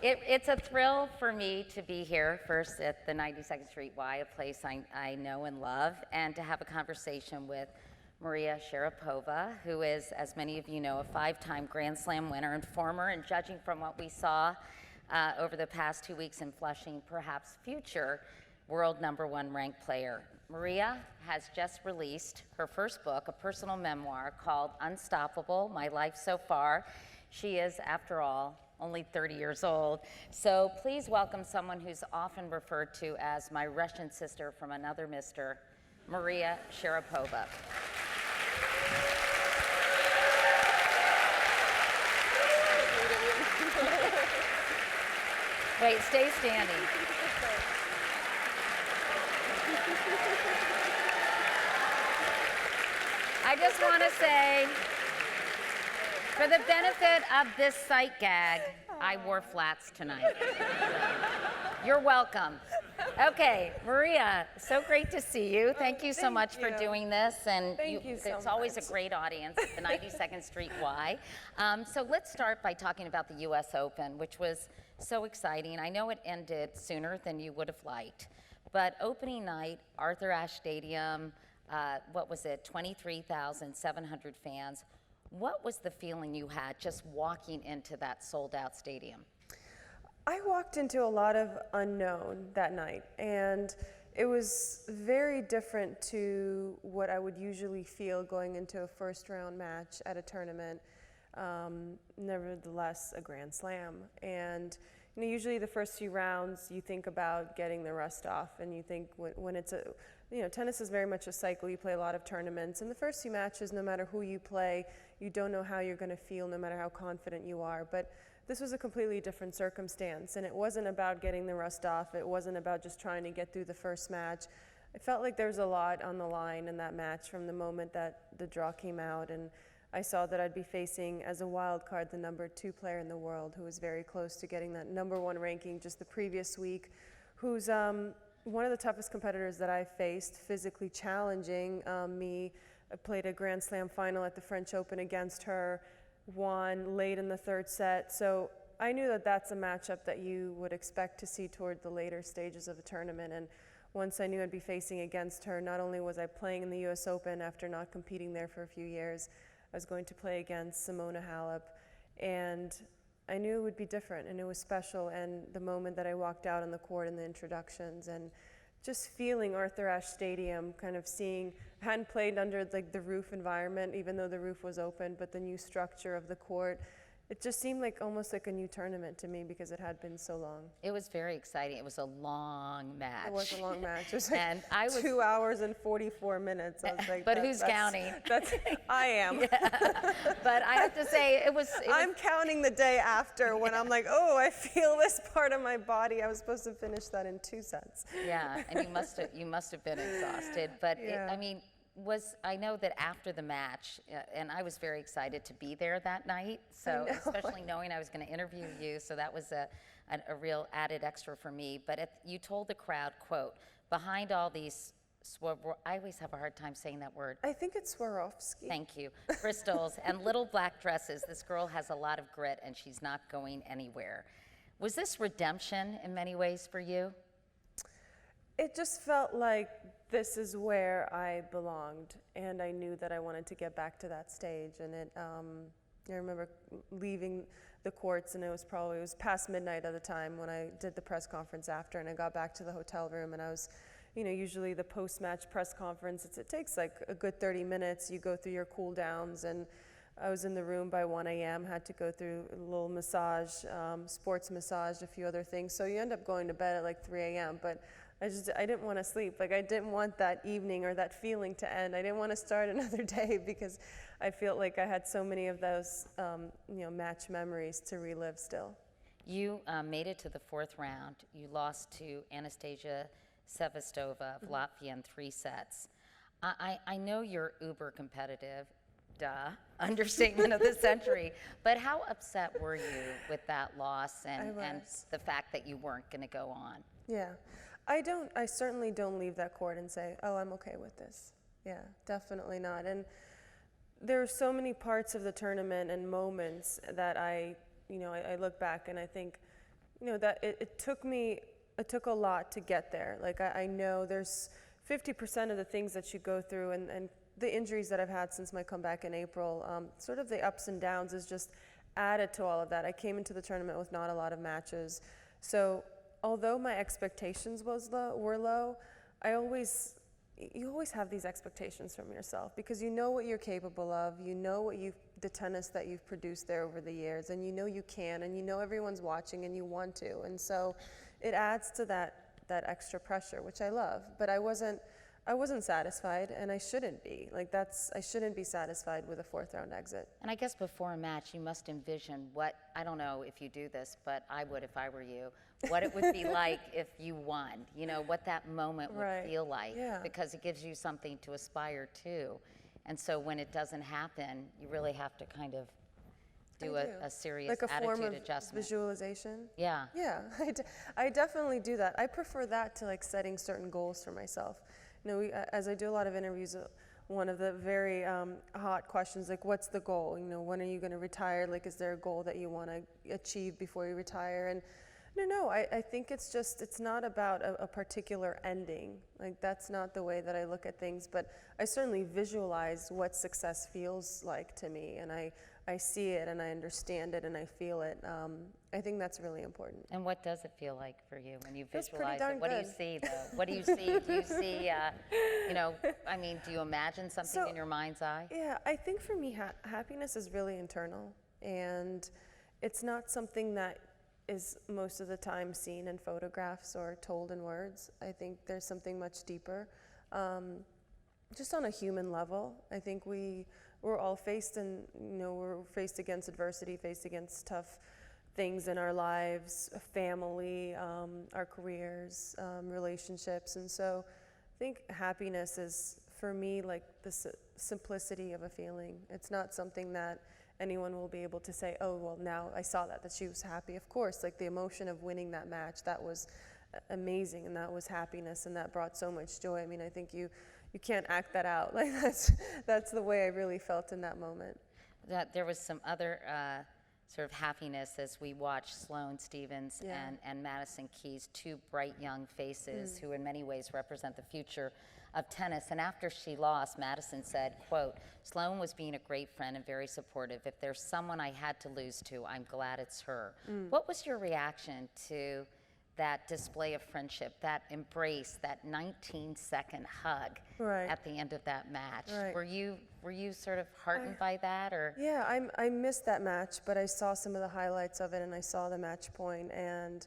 It's a thrill for me to be here first at the 92nd Street Y, a place I know and love, and to have a conversation with Maria Sharapova, who is, as many of you know, a 5-time Grand Slam winner and former, and judging from what we saw over the past 2 weeks in Flushing, perhaps future world #1 ranked player. Maria has just released her first book, a personal memoir called Unstoppable, My Life So Far. She is, after all, only 30 years old. So please welcome someone who's often referred to as my Russian sister from another mister, Maria Sharapova. Wait, stay standing. I just want to say, for the benefit of this sight gag, I wore flats tonight. You're welcome. Okay, Maria, so great to see you. Thank you so much for doing this. And it's always a great audience at the 92nd Street Y. So let's start by talking about the US Open, which was so exciting. I know it ended sooner than you would have liked. But opening night, Arthur Ashe Stadium, what was it, 23,700 fans. What was the feeling you had just walking into that sold-out stadium? I walked into a lot of unknown that night, and it was very different to what I would usually feel going into a first-round match at a tournament, nevertheless a Grand Slam. And usually the first few rounds you think about getting the rust off, and you think when it's tennis is very much a cycle. You play a lot of tournaments, and the first few matches, no matter who you play, you don't know how you're going to feel, no matter how confident you are. But this was a completely different circumstance, and it wasn't about getting the rust off. It wasn't about just trying to get through the first match. I felt like there was a lot on the line in that match from the moment that the draw came out, and I saw that I'd be facing, as a wild card, the #2 player in the world, who was very close to getting that #1 ranking just the previous week, who's one of the toughest competitors that I've faced, physically challenging me. I played a Grand Slam final at the French Open against her, won late in the third set. So I knew that that's a matchup that you would expect to see toward the later stages of a tournament. And once I knew I'd be facing against her, not only was I playing in the US Open after not competing there for a few years, I was going to play against Simona Halep. And I knew it would be different, and it was special. And the moment that I walked out on the court in the introductions, and just feeling Arthur Ashe Stadium, kind of seeing, I hadn't played under the roof environment, even though the roof was open, but the new structure of the court, it just seemed like almost like a new tournament to me because it had been so long. It was very exciting. It was a long match. It was a long match. It was like 2 hours and 44 minutes. I was like, but who's counting? I am. Yeah. But I have to say, I'm counting the day after when I'm like, oh, I feel this part of my body. I was supposed to finish that in 2 sets. Yeah, and you must have been exhausted. But yeah. I know that after the match, and I was very excited to be there that night, so especially knowing I was going to interview you, so that was a real added extra for me. But you told the crowd, quote, behind all these, I always have a hard time saying that word. I think it's Swarovski. Thank you. Crystals and little black dresses, this girl has a lot of grit and she's not going anywhere. Was this redemption in many ways for you? It just felt like this is where I belonged, and I knew that I wanted to get back to that stage. And I remember leaving the courts, and it was past midnight at the time when I did the press conference after, and I got back to the hotel room, and I was, usually the post-match press conference, it takes like a good 30 minutes. You go through your cool downs, and I was in the room by 1 a.m., had to go through a little massage, sports massage, a few other things. So you end up going to bed at like 3 a.m., but I didn't want to sleep. Like, I didn't want that evening or that feeling to end. I didn't want to start another day because I felt like I had so many of those, match memories to relive still. You made it to the 4th round. You lost to Anastasia Sevastova of Latvia in 3 sets. I know you're uber competitive, understatement of the century, but how upset were you with that loss and the fact that you weren't going to go on? Yeah. I certainly don't leave that court and say, oh, I'm okay with this. Yeah, definitely not. And there are so many parts of the tournament and moments that I look back and I think that it took a lot to get there. Like I know there's 50% of the things that you go through, and the injuries that I've had since my comeback in April, sort of the ups and downs is just added to all of that. I came into the tournament with not a lot of matches. So although my expectations were low, you always have these expectations from yourself because you know what you're capable of, you know the tennis that you've produced there over the years, and you know you can, and you know everyone's watching and you want to. And so it adds to that extra pressure, which I love. But I wasn't satisfied, and I shouldn't be. I shouldn't be satisfied with a fourth round exit. And I guess before a match, you must envision what, I don't know if you do this, but I would if I were you, what it would be like if you won, what that moment would feel like, because it gives you something to aspire to. And so when it doesn't happen, you really have to kind of do a serious like a attitude form of adjustment. Visualization. Yeah. Yeah, I definitely do that. I prefer that to setting certain goals for myself. As I do a lot of interviews, one of the very hot questions, what's the goal? When are you going to retire? Is there a goal that you want to achieve before you retire? And no, I think it's not about a particular ending. That's not the way that I look at things, but I certainly visualize what success feels like to me, and I see it and I understand it and I feel it. I think that's really important. And what does it feel like for you when you Feels visualize pretty darn it? What do you good. see, though? What do you see? Do you see, do you imagine something in your mind's eye? Yeah, I think for me, happiness is really internal, and it's not something that is most of the time seen in photographs or told in words. I think there's something much deeper. Just on a human level, I think we're all faced we're faced against adversity, faced against tough things in our lives, family, our careers, relationships. And so I think happiness is, for me, the simplicity of a feeling. It's not something that anyone will be able to say, oh, well, now I saw that she was happy. Of course, the emotion of winning that match, that was amazing, and that was happiness, and that brought so much joy. I mean, I think you can't act that out. That's the way I really felt in that moment. That there was some other sort of happiness as we watched Sloane Stephens and Madison Keys, two bright young faces who in many ways represent the future of tennis. And after she lost, Madison said, quote, "Sloane was being a great friend and very supportive. If there's someone I had to lose to, I'm glad it's her." What was your reaction to that display of friendship, that embrace, that 19-second hug at the end of that match? Were you sort of heartened by that, or? Yeah, I missed that match, but I saw some of the highlights of it, and I saw the match point, and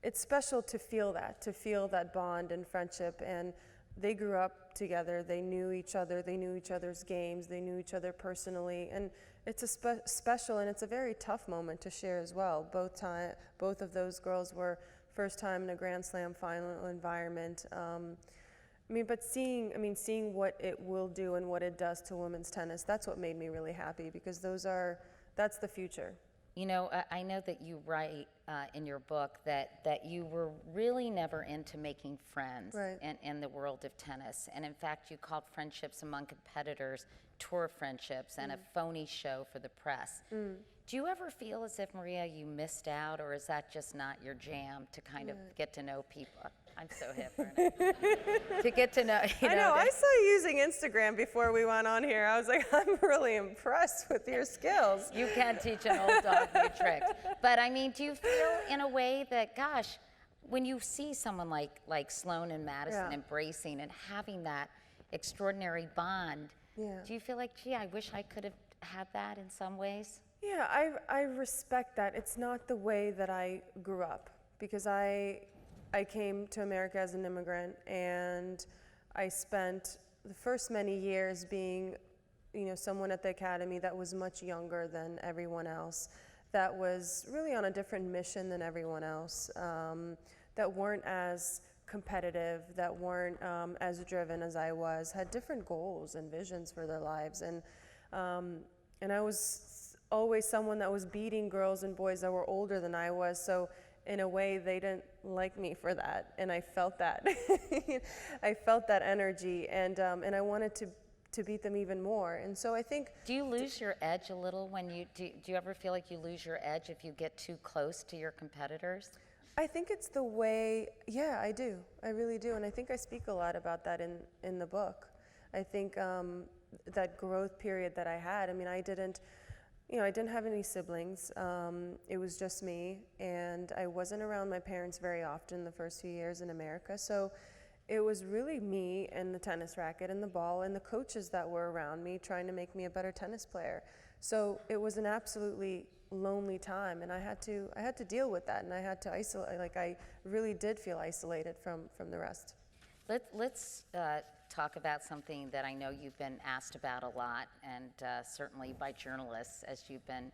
it's special to feel that bond and friendship. And they grew up together. They knew each other. They knew each other's games. They knew each other personally, and it's a special, and it's a very tough moment to share as well. Both of those girls were first time in a Grand Slam final environment. But seeing what it will do and what it does to women's tennis, that's what made me really happy, because that's the future. I know that you write in your book that you were really never into making friends in the world of tennis. And in fact, you called friendships among competitors tour friendships and a phony show for the press. Do you ever feel as if, Maria, you missed out, or is that just not your jam to kind of get to know people? I'm so hip, aren't I? To get to know, I know, I saw you using Instagram before we went on here. I was like, I'm really impressed with your skills. You can teach an old dog new tricks. But I mean, do you feel in a way that, gosh, when you see someone like Sloane and Madison embracing and having that extraordinary bond, do you feel like, gee, I wish I could have had that in some ways? Yeah, I respect that. It's not the way that I grew up, because I came to America as an immigrant, and I spent the first many years being, someone at the academy that was much younger than everyone else, that was really on a different mission than everyone else, that weren't as competitive, that weren't as driven as I was, had different goals and visions for their lives, and I was always someone that was beating girls and boys that were older than I was. So in a way, they didn't like me for that, and I felt that. I felt that energy, and I wanted to beat them even more. And so I think, Do you lose your edge a little when do you ever feel like you lose your edge if you get too close to your competitors? I think it's the way, yeah, I do. I really do. And I think I speak a lot about that in the book. I think that growth period that I had, I mean, I didn't have any siblings. It was just me, and I wasn't around my parents very often the first few years in America. So it was really me and the tennis racket and the ball and the coaches that were around me trying to make me a better tennis player. So it was an absolutely lonely time, and I had to deal with that, and I had to isolate. Like, I really did feel isolated from the rest. Let's talk about something that I know you've been asked about a lot, and certainly by journalists as you've been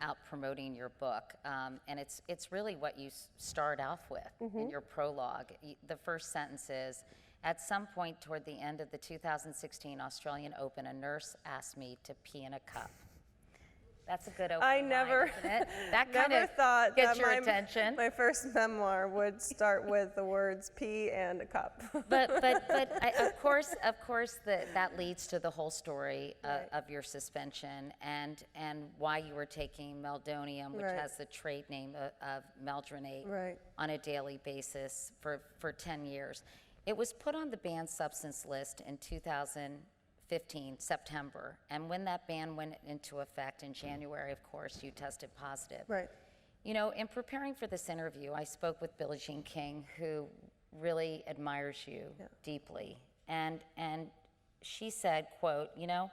out promoting your book. And it's really what you start off with in your prologue. The first sentence is, "At some point toward the end of the 2016 Australian Open, a nurse asked me to pee in a cup." That's a good opening I never, line, isn't it? That kind never of thought gets that your attention. my first memoir would start with the words "pee" and a cup. But of course, that leads to the whole story of your suspension and why you were taking meldonium, which has the trade name of meldronate, on a daily basis for 10 years. It was put on the banned substance list in 2015, September, and when that ban went into effect in January, of course, you tested positive. Right. You know, in preparing for this interview, I spoke with Billie Jean King, who really admires you deeply. And she said, quote, "You know,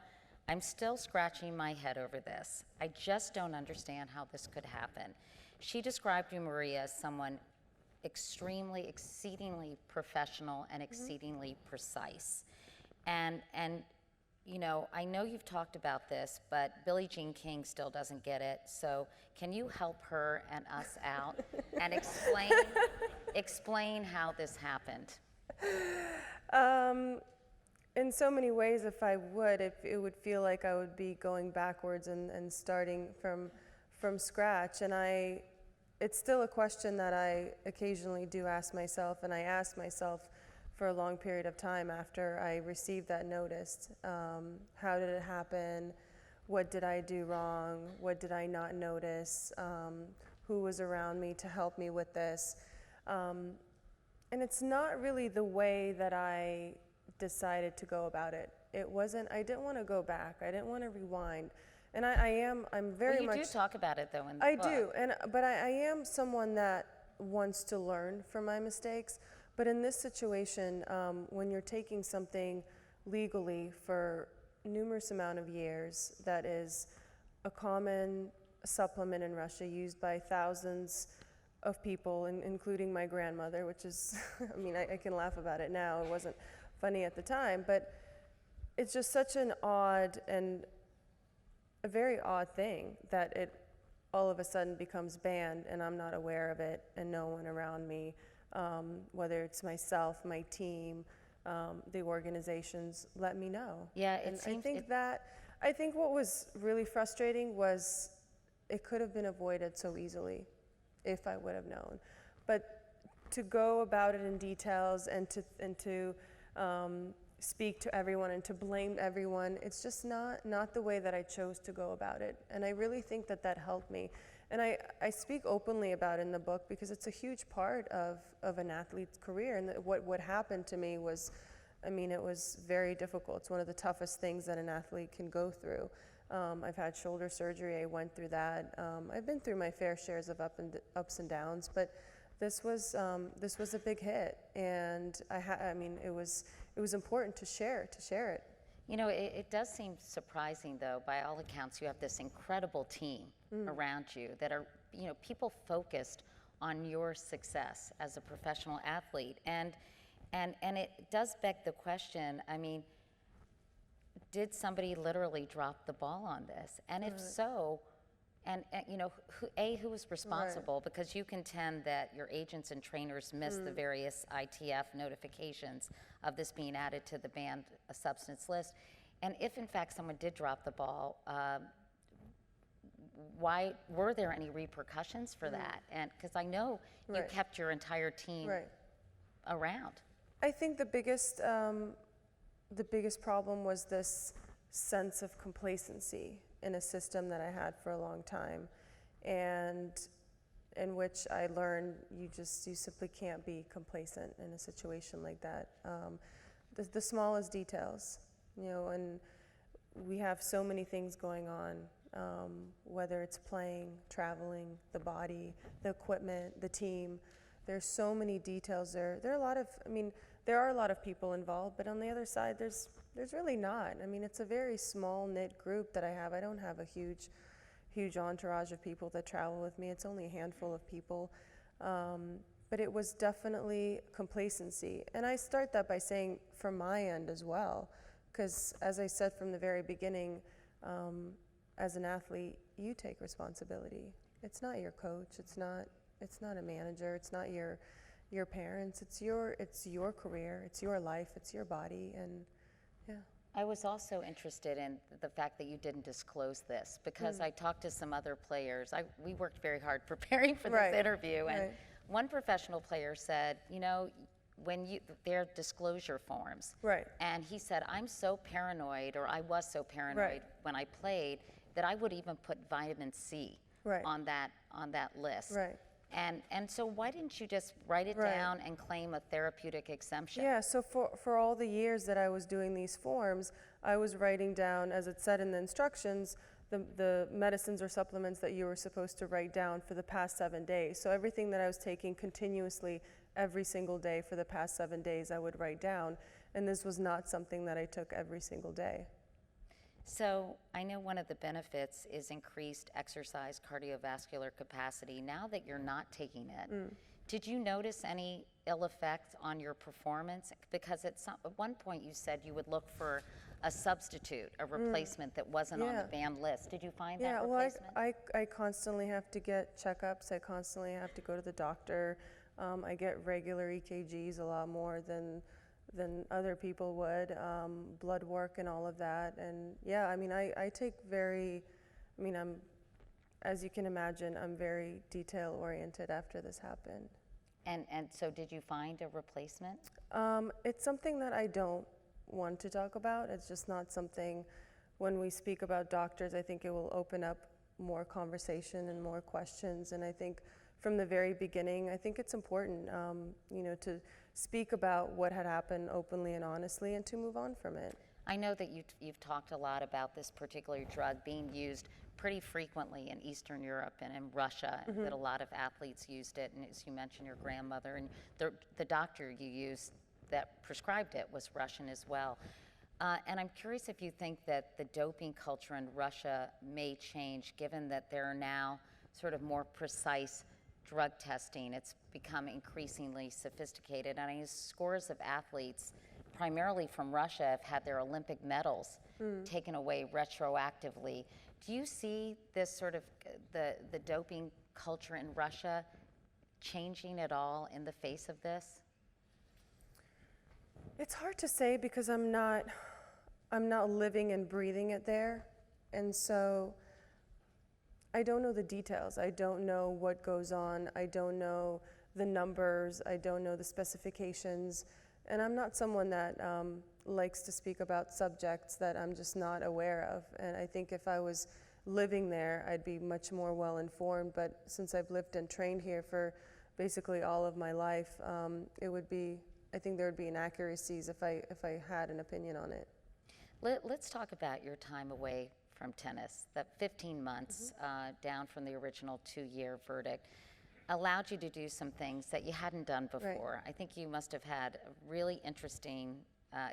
I'm still scratching my head over this. I just don't understand how this could happen." She described you, Maria, as someone exceedingly professional and exceedingly precise. And you know, I know you've talked about this, but Billie Jean King still doesn't get it. So can you help her and us out and explain how this happened? In so many ways, if I would, it would feel like I would be going backwards and starting from scratch. And it's still a question that I occasionally do ask myself, and I asked myself for a long period of time after I received that notice. How did it happen? What did I do wrong? What did I not notice? Who was around me to help me with this? And it's not really the way that I decided to go about it. It wasn't, I didn't want to go back. I didn't want to rewind. And I'm very much. You do talk about it though in the book. I do, but I am someone that wants to learn from my mistakes. But in this situation, when you're taking something legally for numerous amount of years, that is a common supplement in Russia used by thousands of people, including my grandmother, which is, I mean, I can laugh about it now. It wasn't funny at the time, but it's just such an odd and a very odd thing that it all of a sudden becomes banned, and I'm not aware of it, and no one around me, whether it's myself, my team, the organizations, let me know. Yeah, and I think what was really frustrating was it could have been avoided so easily if I would have known. But to go about it in details and to speak to everyone and to blame everyone, it's just not the way that I chose to go about it. And I really think that helped me. And I speak openly about it in the book because it's a huge part of an athlete's career. And what happened to me was, I mean, it was very difficult. It's one of the toughest things that an athlete can go through. I've had shoulder surgery. I went through that. I've been through my fair shares of ups and downs, but this was a big hit, and I mean, it was important to share it. You know, it does seem surprising, though. By all accounts, you have this incredible team around you that are, you know, people focused on your success as a professional athlete, and it does beg the question. I mean, did somebody literally drop the ball on this? And if so, and you know, who was responsible? Right. Because you contend that your agents and trainers missed the various ITF notifications of this being added to the banned substance list. And if in fact someone did drop the ball, why were there any repercussions for that? And because I know you kept your entire team around. I think the biggest the biggest problem was this sense of complacency in a system that I had for a long time, and in which I learned you simply can't be complacent in a situation like that. The smallest details, and we have so many things going on, whether it's playing, traveling, the body, the equipment, the team. There's so many details there. There are a lot of people involved, but on the other side, there's really not. It's a very small knit group that I have. I don't have a huge entourage of people that travel with me. It's only a handful of people. But it was definitely complacency. And I start that by saying from my end as well, because as I said from the very beginning, as an athlete, you take responsibility. It's not your coach. It's not a manager. It's not your parents. It's your career. It's your life. It's your body. And yeah. I was also interested in the fact that you didn't disclose this, because I talked to some other players. We worked very hard preparing for this interview, and one professional player said, their disclosure forms. Right. And he said, I'm so paranoid, or I was so paranoid when I played, that I would even put vitamin C on that list. Right. And so why didn't you just write it down and claim a therapeutic exemption? Yeah, so for all the years that I was doing these forms, I was writing down, as it said in the instructions, the medicines or supplements that you were supposed to write down for the past 7 days. So everything that I was taking continuously every single day for the past 7 days, I would write down. And this was not something that I took every single day. So I know one of the benefits is increased exercise cardiovascular capacity. Now that you're not taking it, did you notice any ill effects on your performance? Because at one point you said you would look for a substitute, a replacement that wasn't on the banned list. Did you find that replacement? Well, I constantly have to get checkups. I constantly have to go to the doctor. I get regular EKGs, a lot more than other people would, blood work and all of that. And yeah, I take as you can imagine, I'm very detail oriented after this happened. And so did you find a replacement? It's something that I don't want to talk about. It's just not something, when we speak about doctors, I think it will open up more conversation and more questions. And I think from the very beginning, I think it's important, to speak about what had happened openly and honestly, and to move on from it. I know that you've talked a lot about this particular drug being used pretty frequently in Eastern Europe and in Russia, that a lot of athletes used it, and as you mentioned, your grandmother, and the doctor you used that prescribed it was Russian as well. And I'm curious if you think that the doping culture in Russia may change, given that there are now sort of more precise drug testing. It's become increasingly sophisticated, and I know scores of athletes, primarily from Russia, have had their Olympic medals taken away retroactively. Do you see this sort of the doping culture in Russia changing at all in the face of this? It's hard to say because I'm not living and breathing it there, and so I don't know the details. I don't know what goes on. I don't know the numbers. I don't know the specifications. And I'm not someone that likes to speak about subjects that I'm just not aware of. And I think if I was living there, I'd be much more well informed. But since I've lived and trained here for basically all of my life, I think there would be inaccuracies if I had an opinion on it. Let's talk about your time away from tennis. That 15 months down from the original 2-year verdict allowed you to do some things that you hadn't done before. I think you must have had a really interesting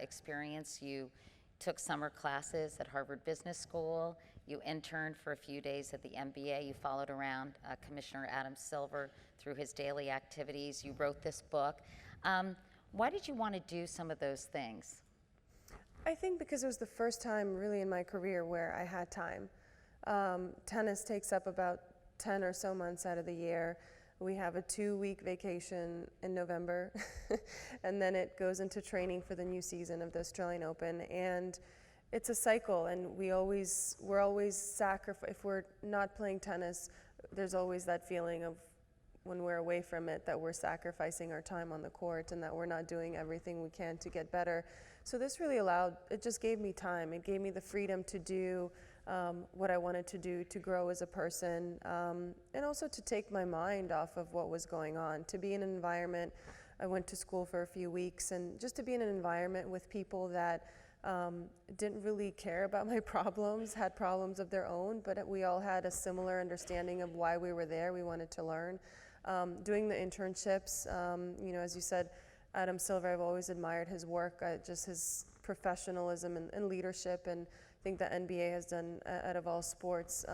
experience. You took summer classes at Harvard Business School. You interned for a few days at the MBA. You followed around Commissioner Adam Silver through his daily activities. You wrote this book. Why did you want to do some of those things? I think because it was the first time really in my career where I had time. Tennis takes up about 10 or so months out of the year. We have a 2-week vacation in November, and then it goes into training for the new season of the Australian Open. And it's a cycle, and we're always sacrifice. If we're not playing tennis, there's always that feeling of when we're away from it, that we're sacrificing our time on the court and that we're not doing everything we can to get better. So this really it just gave me time. It gave me the freedom to do what I wanted to do, to grow as a person, and also to take my mind off of what was going on, to be in an environment. I went to school for a few weeks, and just to be in an environment with people that didn't really care about my problems, had problems of their own, but we all had a similar understanding of why we were there. We wanted to learn. Doing the internships, as you said, Adam Silver, I've always admired his work, just his professionalism and leadership, and I think the NBA has done, out of all sports,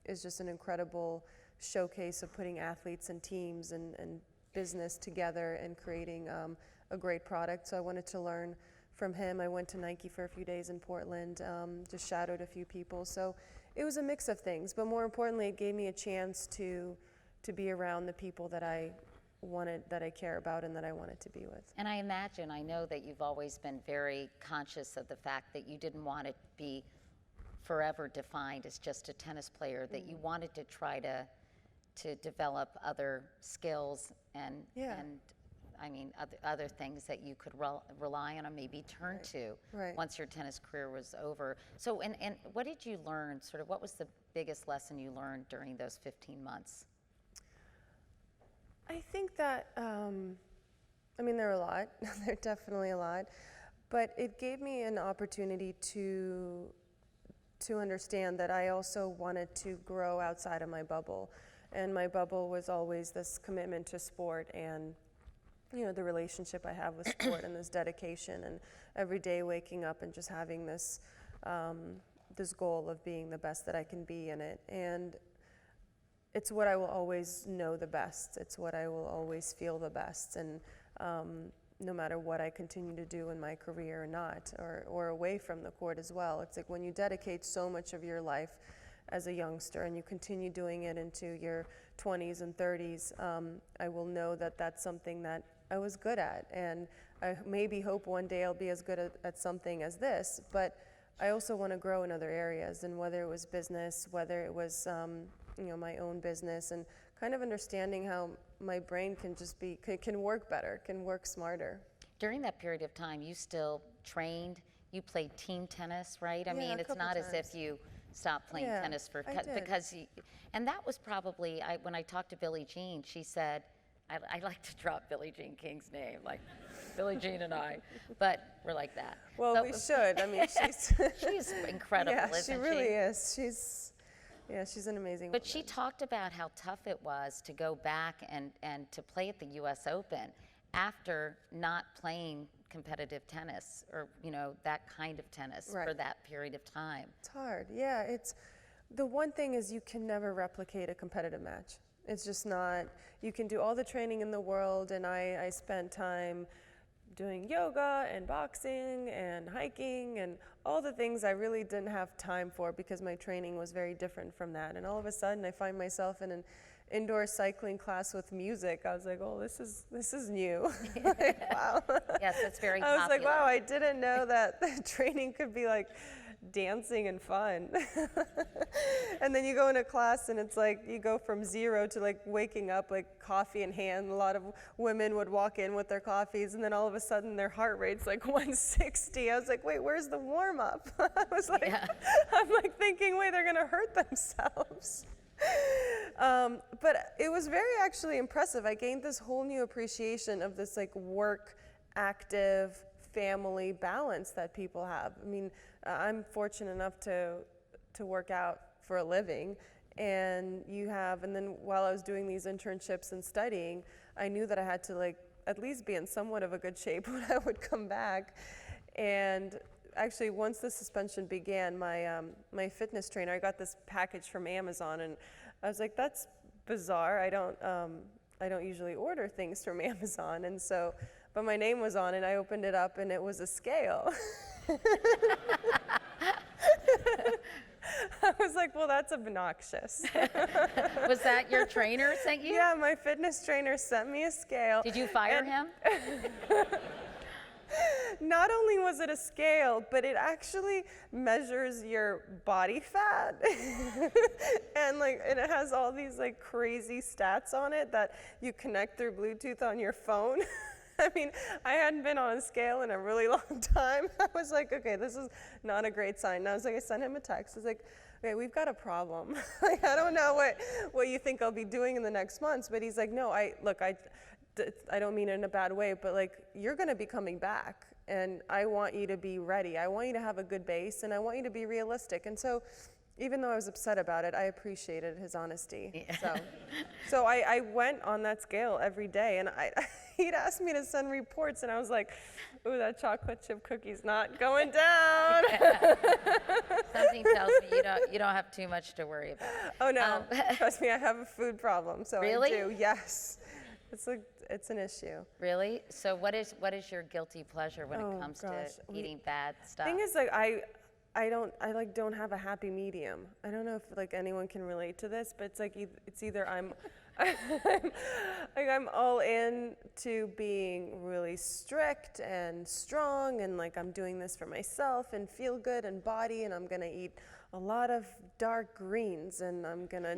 is just an incredible showcase of putting athletes and teams and business together and creating a great product. So I wanted to learn from him. I went to Nike for a few days in Portland, just shadowed a few people. So it was a mix of things, but more importantly, it gave me a chance to be around the people that I care about and that I wanted to be with. And I know that you've always been very conscious of the fact that you didn't want to be forever defined as just a tennis player, that you wanted to try to develop other skills and other things that you could rely on or maybe turn to once your tennis career was over. So, and what did you learn, what was the biggest lesson you learned during those 15 months? I think that, there are a lot, there are definitely a lot, but it gave me an opportunity to understand that I also wanted to grow outside of my bubble. And my bubble was always this commitment to sport and, the relationship I have with sport and this dedication and every day waking up and just having this, this goal of being the best that I can be in it. And it's what I will always know the best. It's what I will always feel the best. And no matter what I continue to do in my career or not, or away from the court as well, it's like when you dedicate so much of your life as a youngster and you continue doing it into your 20s and 30s, I will know that that's something that I was good at. And I maybe hope one day I'll be as good at something as this, but I also want to grow in other areas. And whether it was business, whether it was my own business, and kind of understanding how my brain can work better, can work smarter. During that period of time, you still trained, you played team tennis, right? I mean, it's not as if you stopped playing tennis and that was probably, when I talked to Billie Jean, she said, I like to drop Billie Jean King's name, like Billie Jean and I, but we're like that. Well, so, we should. I mean, she's incredible, isn't she? Yeah, she really is. She's an amazing woman. But she talked about how tough it was to go back and to play at the U.S. Open after not playing competitive tennis or, that kind of tennis for that period of time. It's hard. Yeah, the one thing is you can never replicate a competitive match. It's just not. You can do all the training in the world, and I spent time doing yoga and boxing and hiking and all the things I really didn't have time for because my training was very different from that. And all of a sudden I find myself in an indoor cycling class with music. I was like, oh, this is new. Wow. Yes, it's very popular. I was like, wow, I didn't know that the training could be like dancing and fun. And then you go into class and it's like you go from zero to like waking up like coffee in hand. A lot of women would walk in with their coffees and then all of a sudden their heart rate's like 160. I was like, wait, where's the warm up? I was like, I'm like thinking, wait, they're gonna hurt themselves. But it was very actually impressive. I gained this whole new appreciation of this like work, active, family balance that people have. I mean, I'm fortunate enough to work out for a living, and then while I was doing these internships and studying, I knew that I had to like at least be in somewhat of a good shape when I would come back. And actually, once the suspension began, my fitness trainer, I got this package from Amazon, and I was like, that's bizarre. I don't usually order things from Amazon, and so, but my name was on it. I opened it up, and it was a scale. I was like, well, that's obnoxious. Was that your trainer sent you? Yeah, my fitness trainer sent me a scale. Did you fire him? Not only was it a scale, but it actually measures your body fat. And like, and it has all these like crazy stats on it that you connect through Bluetooth on your phone. I mean, I hadn't been on a scale in a really long time. I was like, okay, this is not a great sign. And I was like, I sent him a text. I was like, okay, we've got a problem. Like, I don't know what you think I'll be doing in the next months. But he's like, no, I don't mean it in a bad way, but like, you're gonna be coming back. And I want you to be ready. I want you to have a good base, and I want you to be realistic. And so, even though I was upset about it, I appreciated his honesty. Yeah. So I went on that scale every day, and he'd asked me to send reports, and I was like, ooh, that chocolate chip cookie's not going down. Something tells me you don't have too much to worry about. Oh no, trust me, I have a food problem, so really? I do, yes. It's an issue. Really? So what is your guilty pleasure when it comes to eating bad stuff? The thing is, like, I don't have a happy medium. I don't know if like anyone can relate to this, but it's like it's either I'm all in to being really strict and strong, and like I'm doing this for myself and feel good and body, and I'm gonna eat a lot of dark greens, and I'm gonna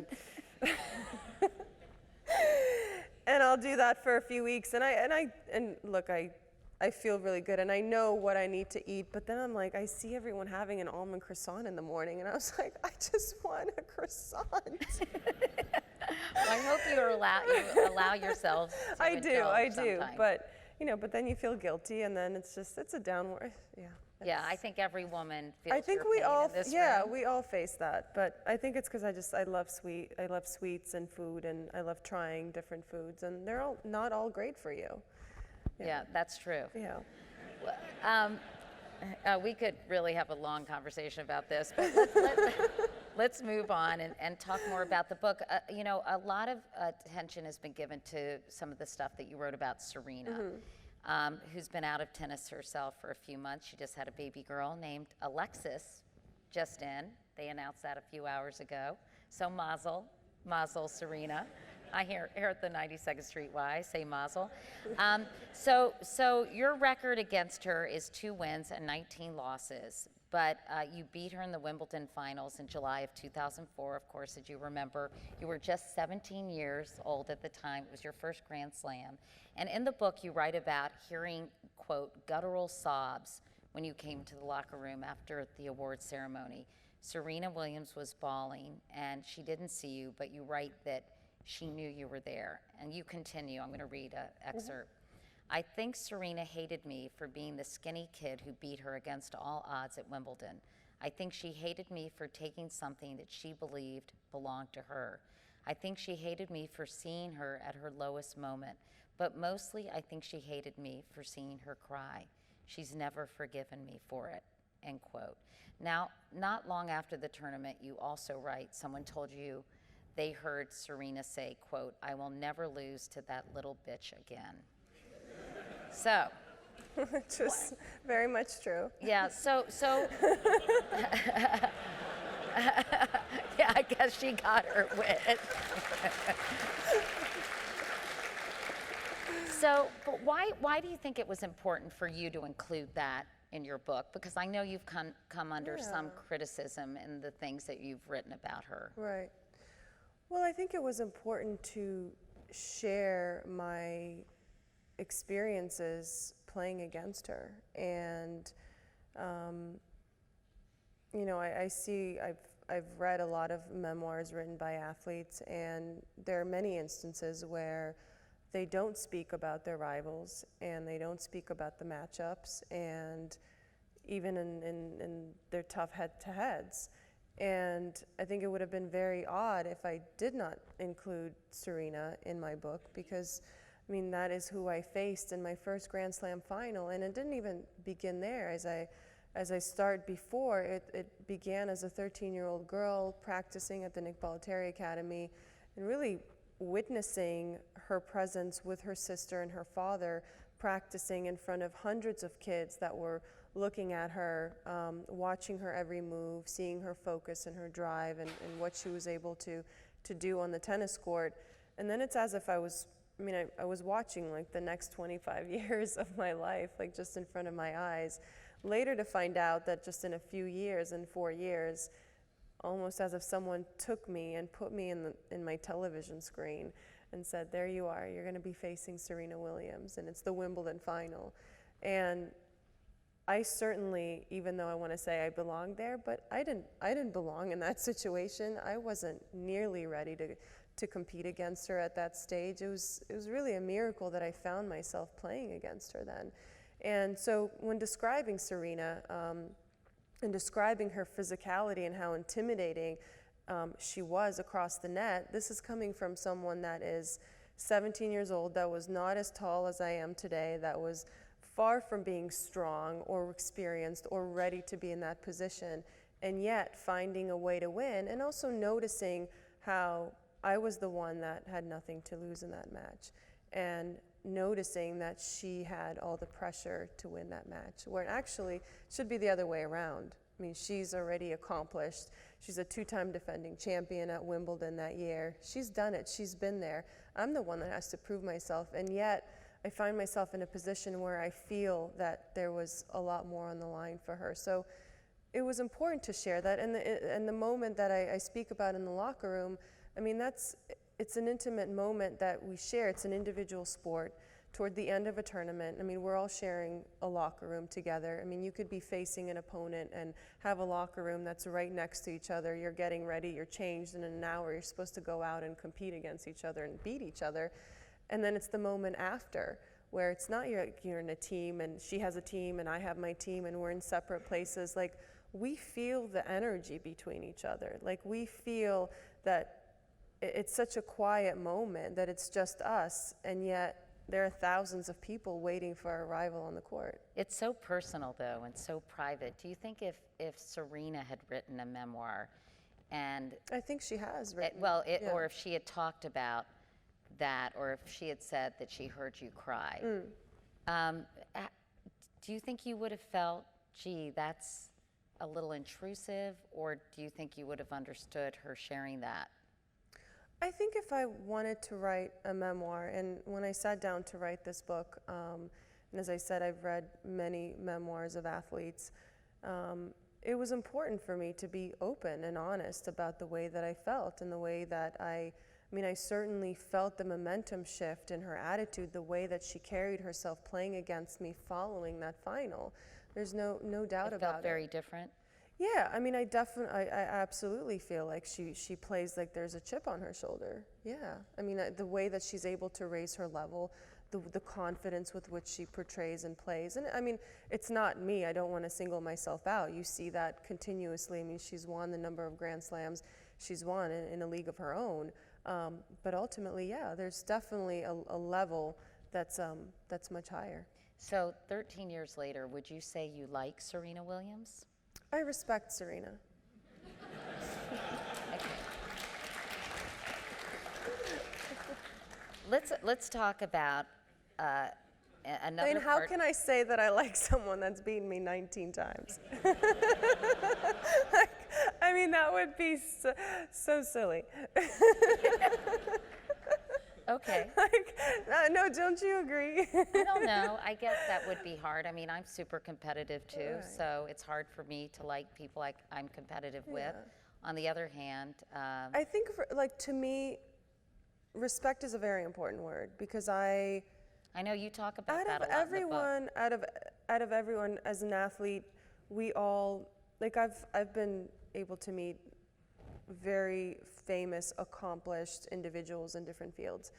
and I'll do that for a few weeks, and look, I feel really good, and I know what I need to eat, but then I'm like, I see everyone having an almond croissant in the morning, and I was like, I just want a croissant. Well, I hope you allow yourselves to I do, sometimes. but then you feel guilty, and then it's a downward, yeah. Yeah, I think every woman feels I think your pain in this room. we all face that, but I think it's because I love sweets and food, and I love trying different foods, and they're not all great for you. Yeah, that's true. Yeah. We could really have a long conversation about this, but let's move on and talk more about the book. A lot of attention has been given to some of the stuff that you wrote about Serena, who's been out of tennis herself for a few months. She just had a baby girl named Alexis, just in. They announced that a few hours ago. So mazel, Serena. I hear at the 92nd Street Y say mazel. So your record against her is 2 wins and 19 losses, but you beat her in the Wimbledon finals in July of 2004, of course, as you remember. You were just 17 years old at the time. It was your first Grand Slam. And in the book, you write about hearing, quote, guttural sobs when you came to the locker room after the award ceremony. Serena Williams was bawling, and she didn't see you, but you write that she knew you were there. And you continue. I'm going to read an excerpt. I think Serena hated me for being the skinny kid who beat her against all odds at Wimbledon. I think she hated me for taking something that she believed belonged to her. I think she hated me for seeing her at her lowest moment. But mostly, I think she hated me for seeing her cry. She's never forgiven me for it, end quote. Now, not long after the tournament, you also write, someone told you they heard Serena say, quote, I will never lose to that little bitch again. So. Which was very much true. Yeah, so yeah, I guess she got her wit. So, but why do you think it was important for you to include that in your book? Because I know you've come under some criticism in the things that you've written about her. Right. Well, I think it was important to share my experiences playing against her. And, I've read a lot of memoirs written by athletes, and there are many instances where they don't speak about their rivals, and they don't speak about the matchups, and even in their tough head-to-heads. And I think it would have been very odd if I did not include Serena in my book, because, I mean, that is who I faced in my first Grand Slam final, and it didn't even begin there. As I start before, it began as a 13-year-old girl practicing at the Nick Bollettieri Academy, and really witnessing her presence with her sister and her father, practicing in front of hundreds of kids that were looking at her, watching her every move, seeing her focus and her drive, and what she was able to do on the tennis court. And then it's as if I was I mean, I was watching like the next 25 years of my life, like just in front of my eyes. Later to find out that just in a few years, in 4 years, almost as if someone took me and put me in my television screen and said, there you are, you're going to be facing Serena Williams, and it's the Wimbledon final. And I certainly, even though I want to say I belonged there, but I didn't belong in that situation. I wasn't nearly ready to compete against her at that stage. It was really a miracle that I found myself playing against her then. And so when describing Serena and describing her physicality and how intimidating she was across the net, this is coming from someone that is 17 years old, that was not as tall as I am today, that was far from being strong or experienced or ready to be in that position, and yet finding a way to win, and also noticing how I was the one that had nothing to lose in that match, and noticing that she had all the pressure to win that match, where it actually should be the other way around. I mean, she's already accomplished. She's a 2-time defending champion at Wimbledon that year. She's done it. She's been there. I'm the one that has to prove myself, and yet I find myself in a position where I feel that there was a lot more on the line for her. So it was important to share that. And the moment that I speak about in the locker room, I mean, it's an intimate moment that we share. It's an individual sport. Toward the end of a tournament, I mean, we're all sharing a locker room together. I mean, you could be facing an opponent and have a locker room that's right next to each other. You're getting ready, you're changed, and in an hour you're supposed to go out and compete against each other and beat each other. And then it's the moment after where it's not you're in a team and she has a team and I have my team and we're in separate places. Like, we feel the energy between each other. Like, we feel that it's such a quiet moment that it's just us, and yet there are thousands of people waiting for our arrival on the court. It's so personal, though, and so private. Do you think if Serena had written a memoir, and I think she has written. yeah. Or if she had talked about that, or if she had said that she heard you cry, do you think you would have felt, gee, that's a little intrusive, or do you think you would have understood her sharing that? I think if I wanted to write a memoir, and when I sat down to write this book, and as I said, I've read many memoirs of athletes, it was important for me to be open and honest about the way that I felt and the way that I certainly felt the momentum shift in her attitude, the way that she carried herself playing against me following that final. There's no doubt about it. It felt very different? Yeah, I mean, I absolutely feel like she plays like there's a chip on her shoulder. Yeah, I mean, the way that she's able to raise her level, the confidence with which she portrays and plays. And I mean, it's not me. I don't want to single myself out. You see that continuously. I mean, she's won the number of Grand Slams she's won in a league of her own. But ultimately, yeah, there's definitely a level that's much higher. So 13 years later, would you say you like Serena Williams? I respect Serena. Let's talk about another. I mean, how can I say that I like someone that's beaten me 19 times? I mean, that would be so silly. Okay. No, don't you agree? I don't know. I guess that would be hard. I mean, I'm super competitive too, Right. so it's hard for me to like people I'm competitive with. Yeah. On the other hand, I think, to me, respect is a very important word, because I know you talk about out that of a lot in the book. out of everyone as an athlete, we all, like, I've been able to meet very famous, accomplished individuals in different fields,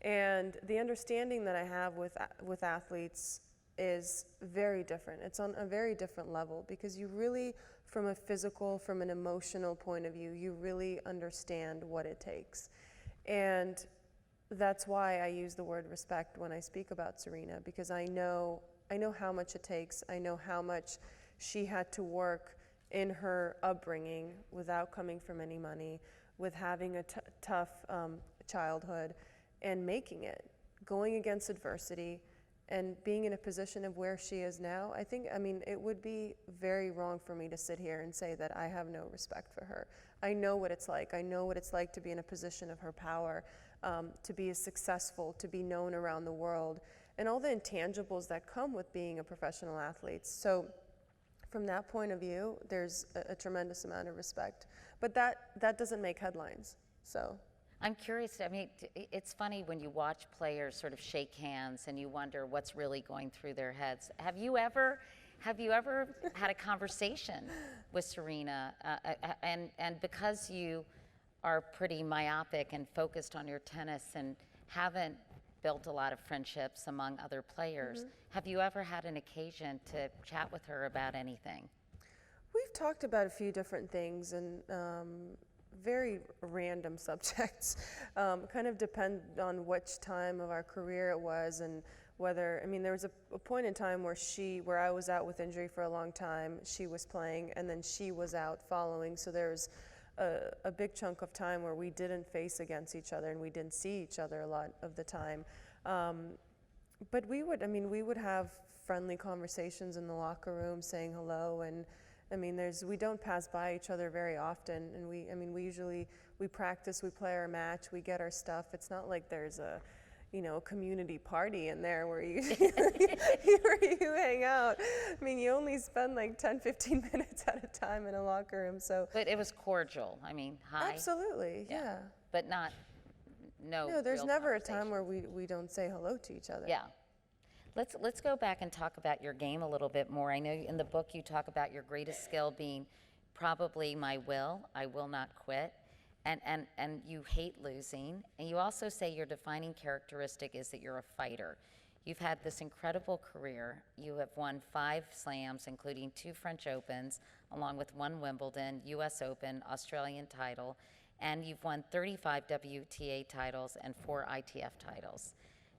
and the understanding that I have with athletes is very different. It's on a very different level, because you really, from a physical, from an emotional point of view, you really understand what it takes. And that's why I use the word respect when I speak about Serena, because I know how much it takes. I know how much she had to work in her upbringing without coming from any money, with having a tough childhood and making it, going against adversity and being in a position of where she is now. I mean, it would be very wrong for me to sit here and say that I have no respect for her. I know what it's like. I know what it's like to be in a position of her power. to be as successful, to be known around the world, and all the intangibles that come with being a professional athlete. So from that point of view, there's a tremendous amount of respect. But that doesn't make headlines, so. I'm curious, I mean, it's funny when you watch players sort of shake hands and you wonder what's really going through their heads. Have you ever had a conversation with Serena, and because you are pretty myopic and focused on your tennis and haven't built a lot of friendships among other players, have you ever had an occasion to chat with her about anything? We've talked about a few different things, and very random subjects. Kind of depend on which time of our career it was, and whether, I mean, there was a point in time where I was out with injury for a long time, she was playing, and then she was out following, so there was a big chunk of time where we didn't face against each other and we didn't see each other a lot of the time. But we would have friendly conversations in the locker room, saying hello, and I mean, we don't pass by each other very often, and we practice, we play our match, we get our stuff. It's not like there's a community party in there where you where you hang out. I mean, you only spend like 10, 15 minutes at a time in a locker room, so. But it was cordial. I mean, hi. Absolutely, yeah. But no, there's real never a time where we don't say hello to each other. Yeah. Let's go back and talk about your game a little bit more. I know in the book you talk about your greatest skill being probably my will. I will not quit. And you hate losing. And you also say your defining characteristic is that you're a fighter. You've had this incredible career. You have won 5 slams, including 2 French Opens, along with 1 Wimbledon, US Open, Australian title, and you've won 35 WTA titles and 4 ITF titles.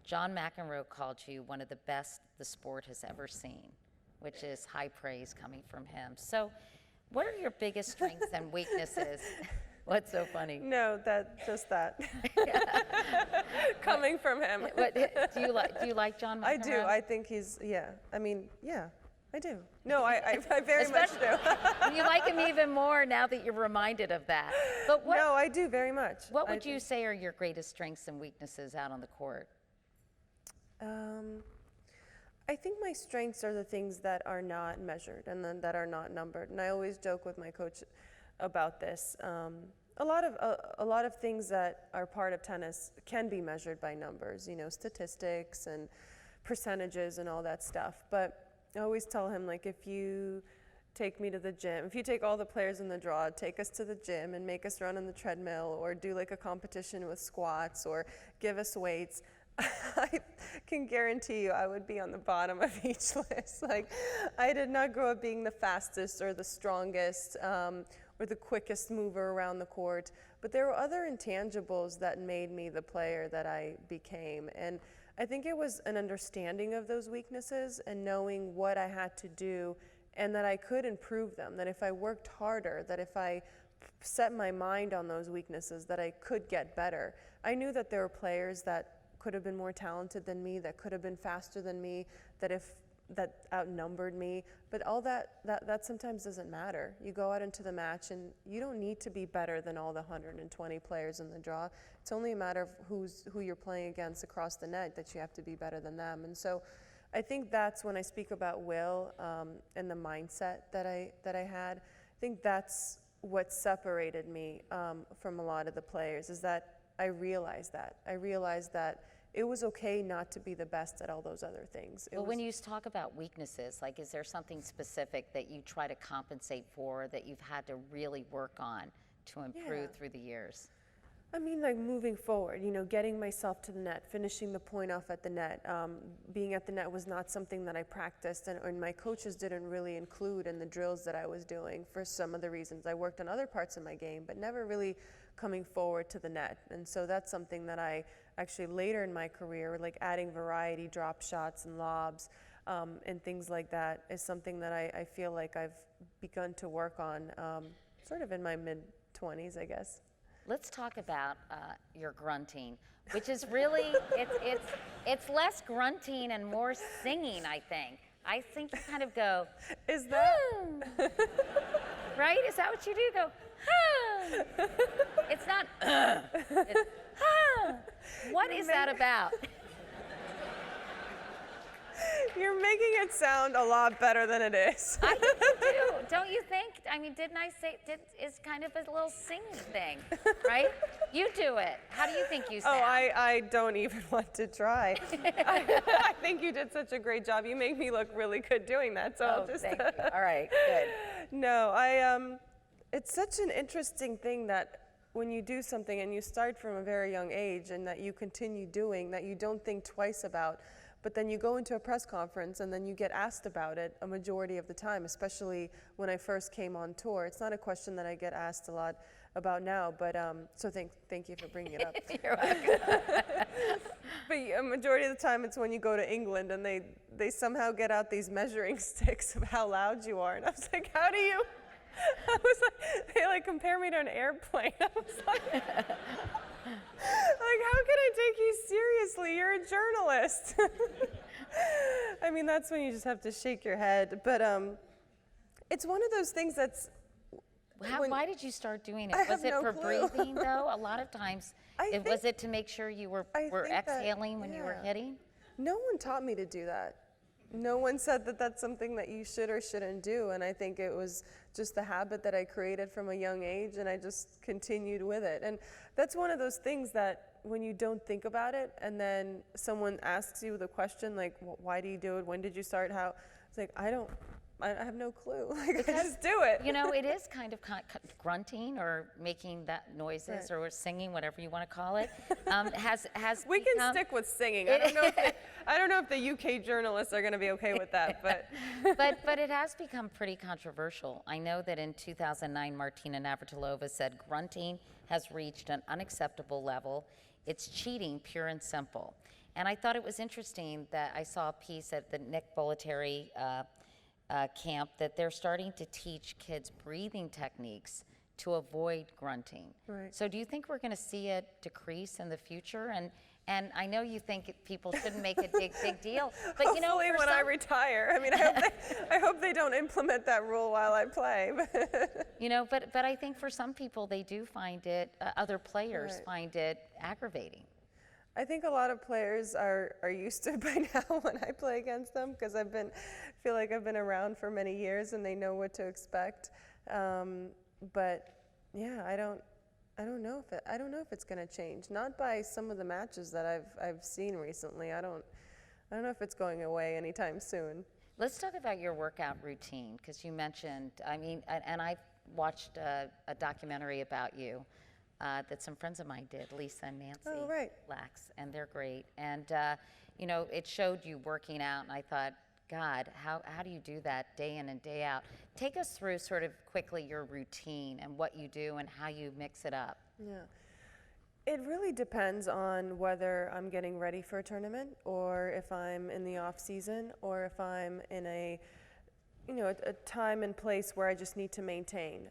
John McEnroe called you one of the best the sport has ever seen, which is high praise coming from him. So what are your biggest strengths and weaknesses? What's so funny? No, just that. Coming from him. Do you like John McEnroe? I do. I think he's, I do. No, I very much do. You like him even more now that you're reminded of that. But no, I do very much. What would you say are your greatest strengths and weaknesses out on the court? I think my strengths are the things that are not measured and then that are not numbered. And I always joke with my coach about this. A lot of things that are part of tennis can be measured by numbers, statistics and percentages and all that stuff. But I always tell him, like, if you take me to the gym, if you take all the players in the draw, take us to the gym and make us run on the treadmill or do like a competition with squats or give us weights, I can guarantee you I would be on the bottom of each list. Like, I did not grow up being the fastest or the strongest or the quickest mover around the court, but there were other intangibles that made me the player that I became. And I think it was an understanding of those weaknesses and knowing what I had to do and that I could improve them, that if I worked harder, that if I set my mind on those weaknesses, that I could get better. I knew that there were players that could have been more talented than me, that could have been faster than me, that outnumbered me, but all that sometimes doesn't matter. You go out into the match and you don't need to be better than all the 120 players in the draw. It's only a matter of who you're playing against across the net that you have to be better than them. And so I think that's when I speak about will and the mindset that I had. I think that's what separated me from a lot of the players, is that I realized that. It was okay not to be the best at all those other things. Well, when you talk about weaknesses, like, is there something specific that you try to compensate for that you've had to really work on to improve through the years? I mean, like, moving forward, getting myself to the net, finishing the point off at the net. Being at the net was not something that I practiced and my coaches didn't really include in the drills that I was doing for some of the reasons. I worked on other parts of my game, but never really coming forward to the net. And so that's something that I actually later in my career, like adding variety, drop shots and lobs and things like that, is something that I feel like I've begun to work on sort of in my mid-20s, I guess. Let's talk about your grunting, which is really, it's less grunting and more singing, I think. I think you kind of go, is that? Right? Is that what you do? Go, it's not, it's, What is that about? You're making it sound a lot better than it is. I think you do. Don't you think? I mean, didn't I say it's kind of a little singing thing, right? You do it. How do you think you sound? Oh, I don't even want to try. I think you did such a great job. You make me look really good doing that. So I'll just. Thank you. All right, good. No, it's such an interesting thing that when you do something and you start from a very young age and that you continue doing, that you don't think twice about, but then you go into a press conference and then you get asked about it a majority of the time, especially when I first came on tour. It's not a question that I get asked a lot about now, but so thank you for bringing it up. You're welcome. But a majority of the time it's when you go to England and they somehow get out these measuring sticks of how loud you are. And I was like, how do you? I was like, they like compare me to an airplane. I was like, how can I take you seriously? You're a journalist. I mean, that's when you just have to shake your head. But it's one of those things that's. Why did you start doing it? I Was have it no for clue. breathing, though? A lot of times, was it to make sure you were think that, exhaling when you were yeah. hitting? No one taught me to do that. No one said that that's something that you should or shouldn't do. And I think it was just the habit that I created from a young age, and I just continued with it. And that's one of those things that when you don't think about it, and then someone asks you the question, like, why do you do it? When did you start? How? It's like, I have no clue. Like, I just do it. You know, it is kind of grunting or making that noises Right. or singing, whatever you want to call it. We can stick with singing. I don't know if the UK journalists are going to be okay with that, but. but it has become pretty controversial. I know that in 2009, Martina Navratilova said grunting has reached an unacceptable level. It's cheating, pure and simple. And I thought it was interesting that I saw a piece at the Nick Bollettieri camp that they're starting to teach kids breathing techniques to avoid grunting. Right. So do you think we're going to see it decrease in the future? And I know you think people shouldn't make a big deal, but you know, Hopefully when I retire. I mean, I hope they don't implement that rule while I play. You know, but I think for some people they do find it. Other players Right. find it aggravating. I think a lot of players are used to it by now when I play against them, because feel like I've been around for many years and they know what to expect. But yeah, I don't know if it's going to change. Not by some of the matches that I've seen recently. I don't know if it's going away anytime soon. Let's talk about your workout routine, because you mentioned, I mean, and I've watched a documentary about you that some friends of mine did, Lisa and Nancy Oh, right. Lax, and they're great. And, you know, it showed you working out, and I thought, God, how do you do that day in and day out? Take us through sort of quickly your routine and what you do and how you mix it up. Yeah. It really depends on whether I'm getting ready for a tournament, or if I'm in the off season, or if I'm in a time and place where I just need to maintain.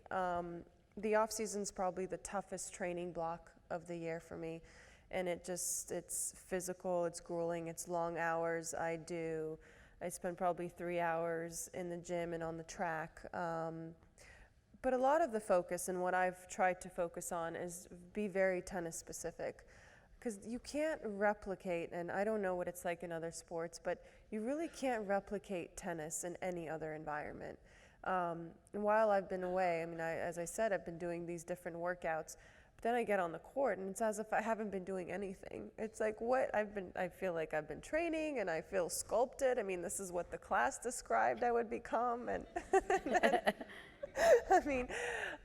The off season's probably the toughest training block of the year for me, and it's physical, it's grueling, it's long hours. I spend probably 3 hours in the gym and on the track. But a lot of the focus, and what I've tried to focus on, is be very tennis specific. Because you can't replicate, and I don't know what it's like in other sports, but you really can't replicate tennis in any other environment. And while I've been away, I mean, as I said, I've been doing these different workouts, but then I get on the court and it's as if I haven't been doing anything. It's like I feel like I've been training and I feel sculpted. I mean, this is what the class described I would become. And then, I mean,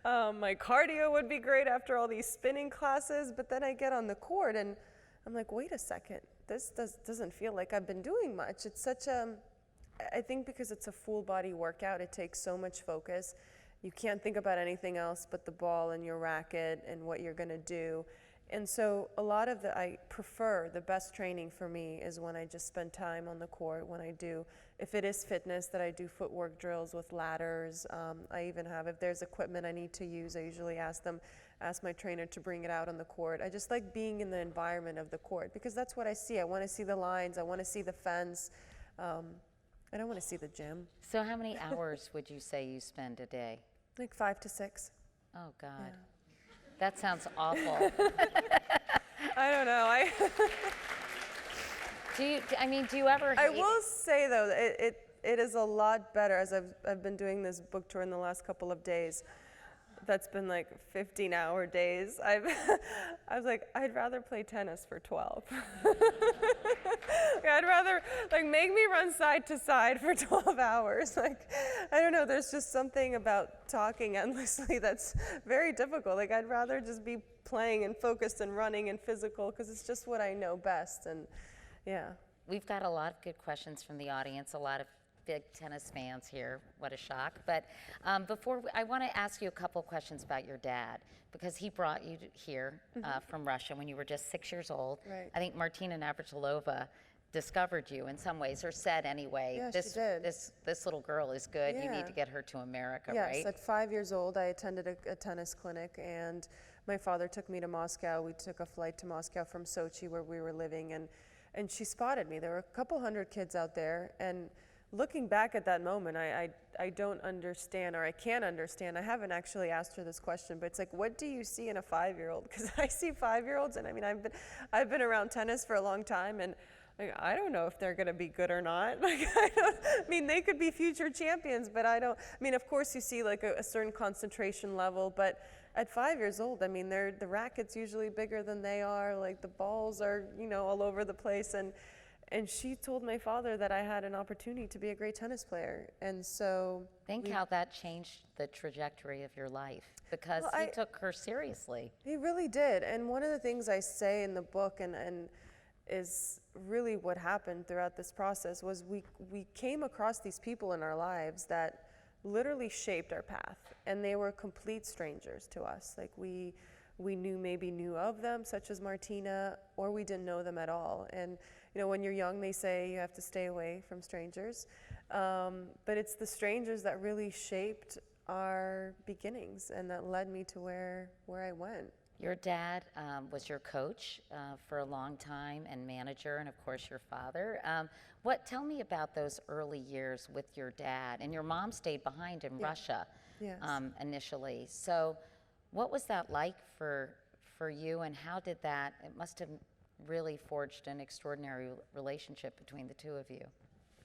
my cardio would be great after all these spinning classes, but then I get on the court and I'm like, wait a second, this doesn't feel like I've been doing much. It's such I think because it's a full body workout, it takes so much focus. You can't think about anything else but the ball and your racket and what you're going to do. And so I prefer the best training for me is when I just spend time on the court, when I do, if it is fitness, that I do footwork drills with ladders. I even have, if there's equipment I need to use, I usually ask my trainer to bring it out on the court. I just like being in the environment of the court because that's what I see. I want to see the lines, I want to see the fence. I don't want to see the gym. So how many hours would you say you spend a day? Like 5 to 6. Oh, God. Yeah. That sounds awful. I don't know. Do you ever I hate will say though, that it is a lot better as I've been doing this book tour in the last couple of days. That's been like 15-hour days. I was like, I'd rather play tennis for 12. I'd rather make me run side to side for 12 hours. I don't know. There's just something about talking endlessly that's very difficult. I'd rather just be playing and focused and running and physical because it's just what I know best. And yeah. We've got a lot of good questions from the audience, a lot of big tennis fans here. What a shock. But I want to ask you a couple questions about your dad, because he brought you here from Russia when you were just 6 years old. Right. I think Martina Navratilova discovered you in some ways, or said anyway, Yeah, she did. This little girl is good. You Yeah. need to get her to America, Yes, right? at 5 years old, I attended a tennis clinic, and my father took me to Moscow. We took a flight to Moscow from Sochi, where we were living, and she spotted me. There were a couple hundred kids out there, and looking back at that moment, I don't understand, or I can't understand. I haven't actually asked her this question, but it's like, what do you see in a 5-year-old? Because I see 5-year-olds, and I mean, I've been around tennis for a long time, and I don't know if they're going to be good or not. I mean, they could be future champions, but I don't. I mean, of course, you see a certain concentration level, but at 5 years old, I mean, the racket's usually bigger than they are. The balls are, all over the place, and she told my father that I had an opportunity to be a great tennis player. And so Think how that changed the trajectory of your life, because he took her seriously. He really did. And one of the things I say in the book and is really what happened throughout this process was we came across these people in our lives that literally shaped our path, and they were complete strangers to us. We knew of them, such as Martina, or we didn't know them at all. And when you're young, they say you have to stay away from strangers, but it's the strangers that really shaped our beginnings and that led me to where I went. Your dad was your coach for a long time, and manager, and of course your father. Tell me about those early years with your dad. And your mom stayed behind in Russia initially. So what was that like for you, and how did that, it must have really forged an extraordinary relationship between the two of you.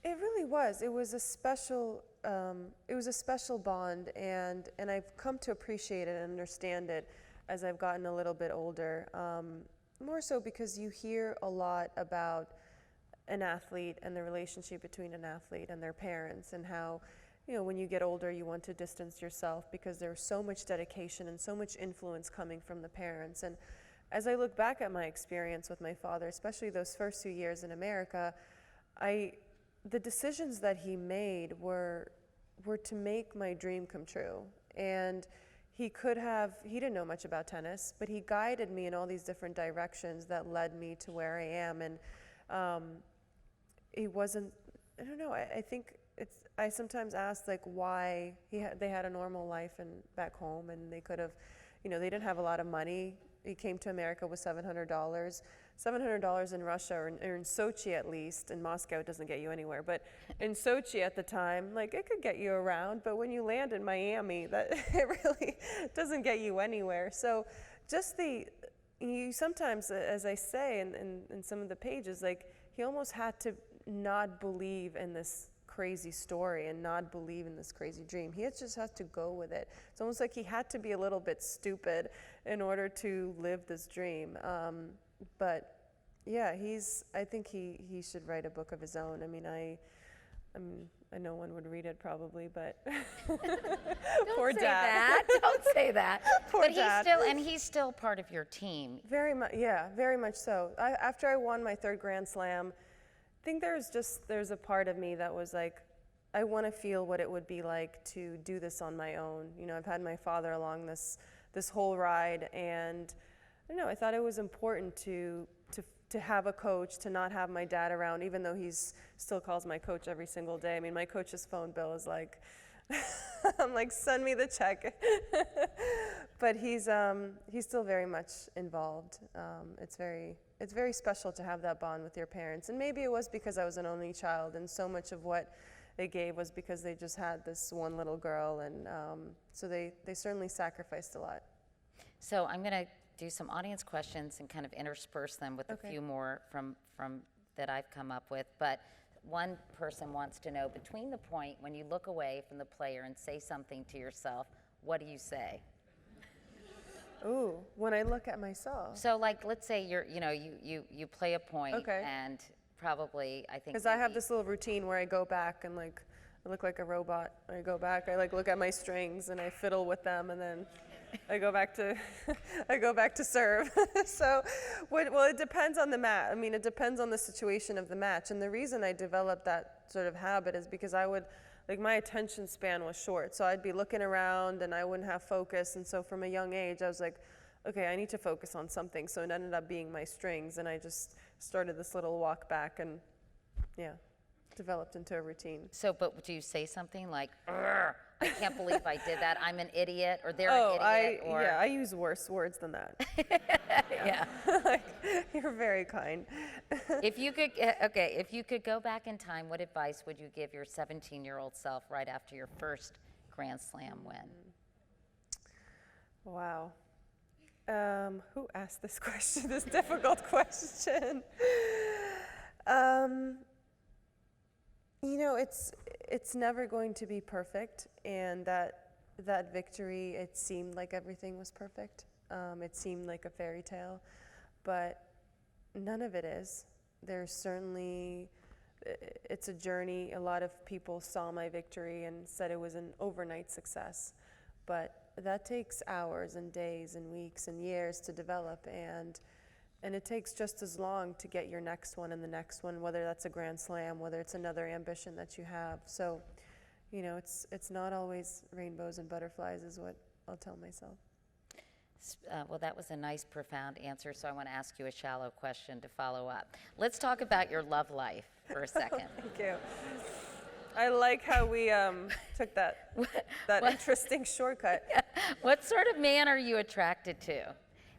It really was. It was a special bond, and I've come to appreciate it and understand it as I've gotten a little bit older. More so because you hear a lot about an athlete and the relationship between an athlete and their parents, and how, when you get older, you want to distance yourself because there's so much dedication and so much influence coming from the parents. And as I look back at my experience with my father, especially those first few years in America, the decisions that he made were to make my dream come true. And he didn't know much about tennis, but he guided me in all these different directions that led me to where I am. And he wasn't, I don't know, I think I sometimes ask why they had a normal life back home, and they could have, they didn't have a lot of money. He came to America with $700. $700 in Russia, or in Sochi at least. In Moscow, it doesn't get you anywhere. But in Sochi at the time, it could get you around. But when you land in Miami, it really doesn't get you anywhere. So just you sometimes, as I say in some of the pages, he almost had to not believe in this crazy story and not believe in this crazy dream. He just had to go with it. It's almost like he had to be a little bit stupid in order to live this dream. But yeah, I think he should write a book of his own. I mean, I know one would read it probably, but poor dad. Don't say that. Poor dad. He's still part of your team. Very much, yeah, very much so. After I won my third Grand Slam, I think there's a part of me that was I want to feel what it would be like to do this on my own. I've had my father along this whole ride, and I don't know, I thought it was important to have a coach, to not have my dad around, even though he's still calls my coach every single day. I mean, my coach's phone bill is I'm send me the check. But he's still very much involved. It's very special to have that bond with your parents. And maybe it was because I was an only child, and so much of what they gave was because they just had this one little girl, and so they certainly sacrificed a lot. So I'm going to do some audience questions and kind of intersperse them with a Okay. few more from that I've come up with. But one person wants to know, between the point when you look away from the player and say something to yourself, what do you say? Ooh, when I look at myself. So, like, let's say you play a point, Okay. and probably, I think, Because I have maybe- this little routine where I go back and like, I look like a robot. I go back, I like look at my strings and I fiddle with them, and then I go back to, I go back to serve. So, well, it depends on the match. I mean, it depends on the situation of the match. And the reason I developed that sort of habit is because my attention span was short. So I'd be looking around and I wouldn't have focus. And so from a young age, I was like, okay, I need to focus on something. So it ended up being my strings, and I just started this little walk back and, yeah, developed into a routine. So, but do you say something like, "Urgh, I can't believe I did that. I'm an idiot," or "They're an idiot," or yeah, I use worse words than that. yeah. Like, you're very kind. If you could go back in time, what advice would you give your 17-year-old self right after your first Grand Slam win? Wow. Who asked this question, this difficult question? It's never going to be perfect, and that victory, it seemed like everything was perfect. It seemed like a fairy tale, but none of it is. There's certainly, it's a journey. A lot of people saw my victory and said it was an overnight success, but that takes hours and days and weeks and years to develop, and it takes just as long to get your next one and the next one, whether that's a Grand Slam, whether it's another ambition that you have. So, it's not always rainbows and butterflies is what I'll tell myself. Well, that was a nice, profound answer, so I want to ask you a shallow question to follow up. Let's talk about your love life for a second. Thank you. I like how we took that interesting shortcut. What sort of man are you attracted to?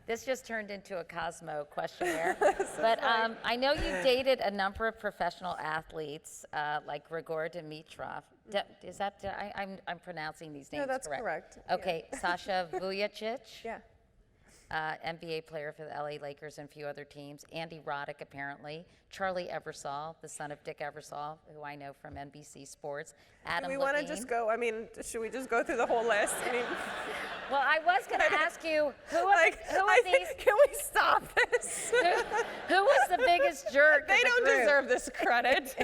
This just turned into a Cosmo questionnaire. But I know you dated a number of professional athletes, like Grigor Dimitrov. Is that, I'm pronouncing these names No, that's correct? correct. Okay, Sasha Vujacic. Yeah. NBA player for the LA Lakers and a few other teams. Andy Roddick, apparently. Charlie Ebersol, the son of Dick Ebersol, who I know from NBC Sports. Adam Do we want to Levine. just go? I mean, should we just go through the whole list? I mean, Well, I was going to ask you, who are these? Can we stop this? Who was the biggest jerk? They of the don't group? deserve this credit.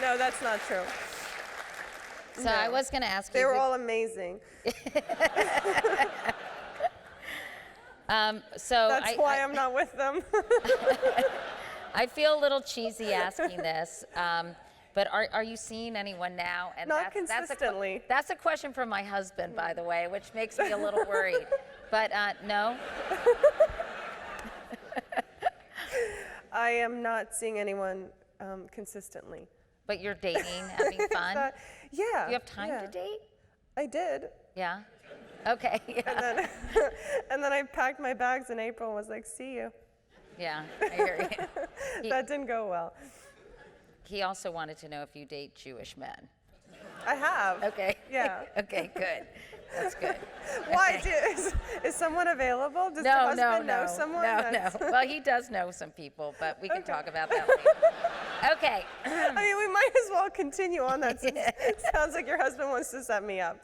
No, that's not true. So No. I was going to ask you. They were who- all amazing. So That's why I'm not with them. I feel a little cheesy asking this, but are you seeing anyone now? And Not that's consistently. That's a question from my husband, by the way, which makes me a little worried. But no. I am not seeing anyone consistently. But you're dating, having fun. Yeah. You have time yeah. to date? I did. Yeah. Okay. Yeah. And then I packed my bags in April and was like, see you. Yeah. I hear you. That didn't go well. He also wanted to know if you date Jewish men. I have. Okay. Yeah. Okay. Good. That's good. Why? Okay. Is someone available? Does your No, husband no, know no, someone? no, That's- no. Well, he does know some people, but we can Okay. talk about that later. Okay. I mean, we might as well continue on that. Since it sounds like your husband wants to set me up.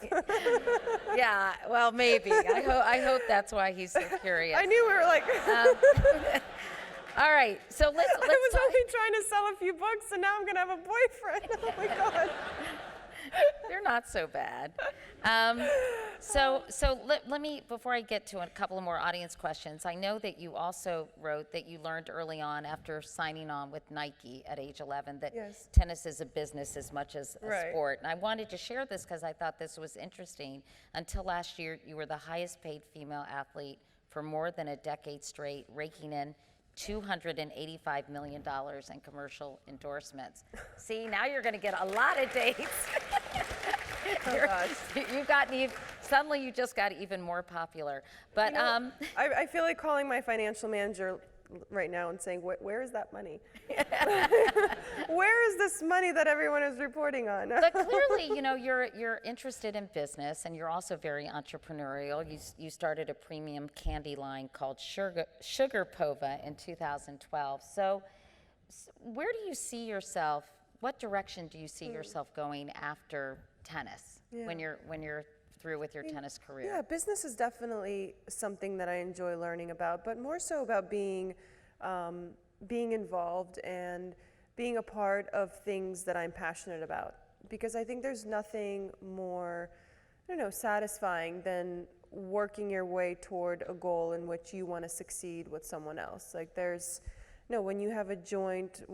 Yeah. Well, maybe. I hope that's why he's so curious. I knew we were like. All right. So let's I was talk. only trying to sell a few books, and now I'm gonna have a boyfriend. Oh my God. They're not so bad. So let me, before I get to a couple of more audience questions, I know that you also wrote that you learned early on after signing on with Nike at age 11 that Yes. tennis is a business as much as a Right. sport. And I wanted to share this because I thought this was interesting. Until last year, you were the highest paid female athlete for more than a decade straight, raking in $285 million in commercial endorsements. See, now you're going to get a lot of dates. gosh. You've gotten suddenly you just got even more popular. But I feel like calling my financial manager right now and saying, where is that money? Where is this money that everyone is reporting on? But clearly, you're interested in business, and you're also very entrepreneurial. You started a premium candy line called Sharapova in 2012. So, where do you see yourself? What direction do you see yourself going after tennis when you're through with your tennis career? Yeah, business is definitely something that I enjoy learning about, but more so about being involved and being a part of things that I'm passionate about. Because I think there's nothing more, satisfying than working your way toward a goal in which you want to succeed with someone else. Like when you have a joint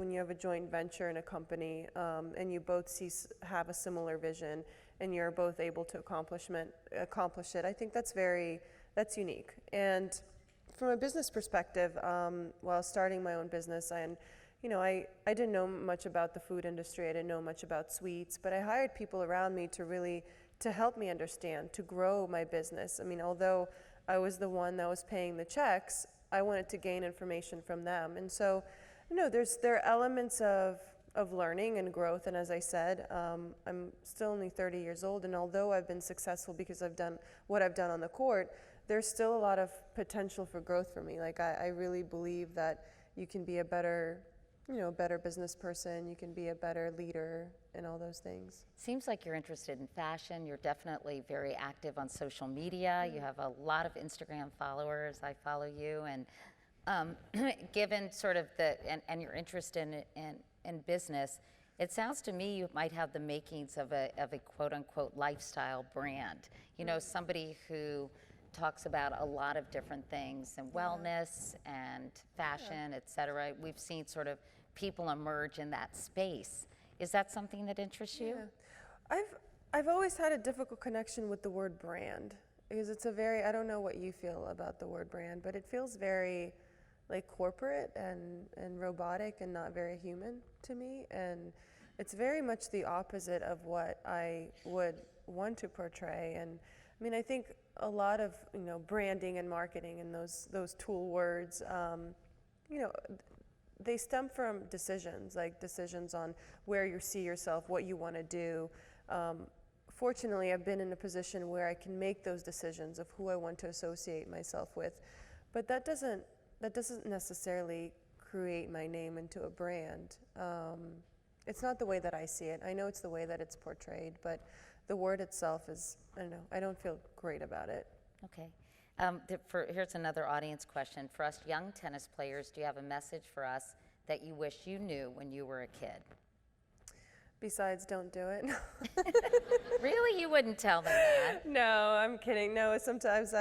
venture in a company, and you both have a similar vision, and you're both able to accomplish it, I think that's unique. And from a business perspective, while starting my own business, I didn't know much about the food industry. I didn't know much about sweets, but I hired people around me to help me understand, to grow my business. I mean, although I was the one that was paying the checks, I wanted to gain information from them. And so, there are elements of learning and growth. And as I said, I'm still only 30 years old. And although I've been successful because I've done what I've done on the court, there's still a lot of potential for growth for me. Like I really believe that you can be a better business person, you can be a better leader, and all those things. Seems like you're interested in fashion. You're definitely very active on social media. You have a lot of Instagram followers. I follow you, and given sort of and your interest in business, it sounds to me you might have the makings of a quote unquote lifestyle brand. Somebody who talks about a lot of different things, and wellness and fashion, et cetera. We've seen sort of people emerge in that space. Is that something that interests you? Yeah. I've always had a difficult connection with the word brand, because it's I don't know what you feel about the word brand, but it feels very like corporate and robotic and not very human to me. And it's very much the opposite of what I would want to portray. And I mean, I think a lot of branding and marketing and those tool words, they stem from decisions on where you see yourself, what you want to do. Fortunately, I've been in a position where I can make those decisions of who I want to associate myself with, but that doesn't necessarily create my name into a brand. It's not the way that I see it. I know it's the way that it's portrayed, but the word itself is, I don't feel great about it. Okay. Here's another audience question. For us young tennis players, do you have a message for us that you wish you knew when you were a kid? Besides, don't do it. Really? You wouldn't tell them that? No, I'm kidding. No, sometimes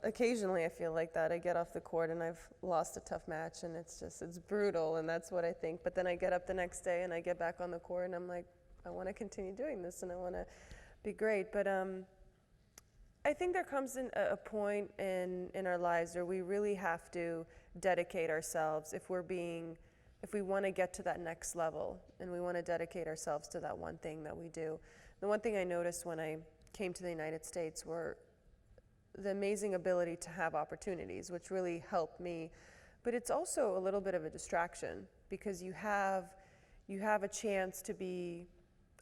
occasionally I feel like that. I get off the court and I've lost a tough match, and it's brutal, and that's what I think. But then I get up the next day and I get back on the court and I'm like, I want to continue doing this and I want to be great. But I think there comes a point in our lives where we really have to dedicate ourselves if we want to get to that next level, and we want to dedicate ourselves to that one thing that we do. The one thing I noticed when I came to the United States were the amazing ability to have opportunities, which really helped me. But it's also a little bit of a distraction, because you have a chance to be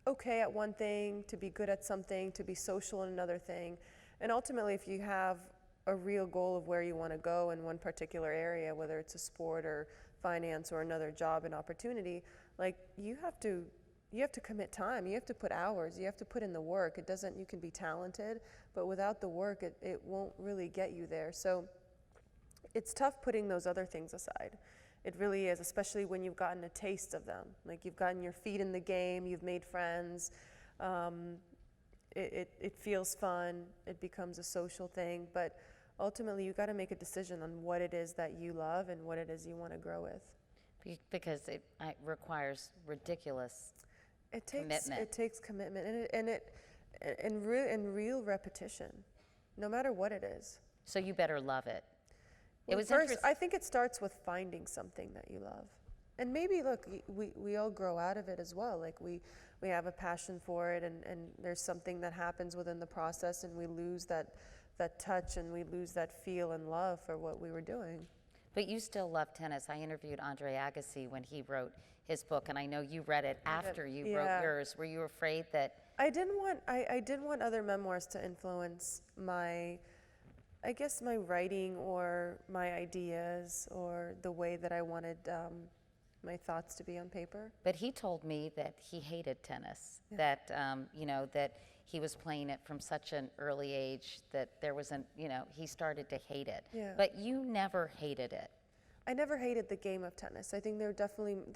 okay at one thing, to be good at something, to be social in another thing. And ultimately, if you have a real goal of where you want to go in one particular area, whether it's a sport or finance or another job and opportunity, like you have to commit time. You have to put hours. You have to put in the work. You can be talented, but without the work, it won't really get you there. So it's tough putting those other things aside. It really is, especially when you've gotten a taste of them. Like you've gotten your feet in the game, you've made friends. It feels fun. It becomes a social thing, but ultimately you got to make a decision on what it is that you love and what it is you want to grow with. Because it requires ridiculous commitment. It takes commitment and real repetition, no matter what it is. So you better love it. Well, first, I think it starts with finding something that you love. And maybe, look, we all grow out of it as well. Like we have a passion for it, and there's something that happens within the process, and we lose that touch, and we lose that feel and love for what we were doing. But you still love tennis. I interviewed Andre Agassi when he wrote his book, and I know you read it after you wrote yours. Were you afraid that? I didn't want other memoirs to influence my writing or my ideas or the way that I wanted my thoughts to be on paper. But he told me that he hated tennis, that that he was playing it from such an early age that there was he started to hate it. Yeah. But you never hated it. I never hated the game of tennis. I think there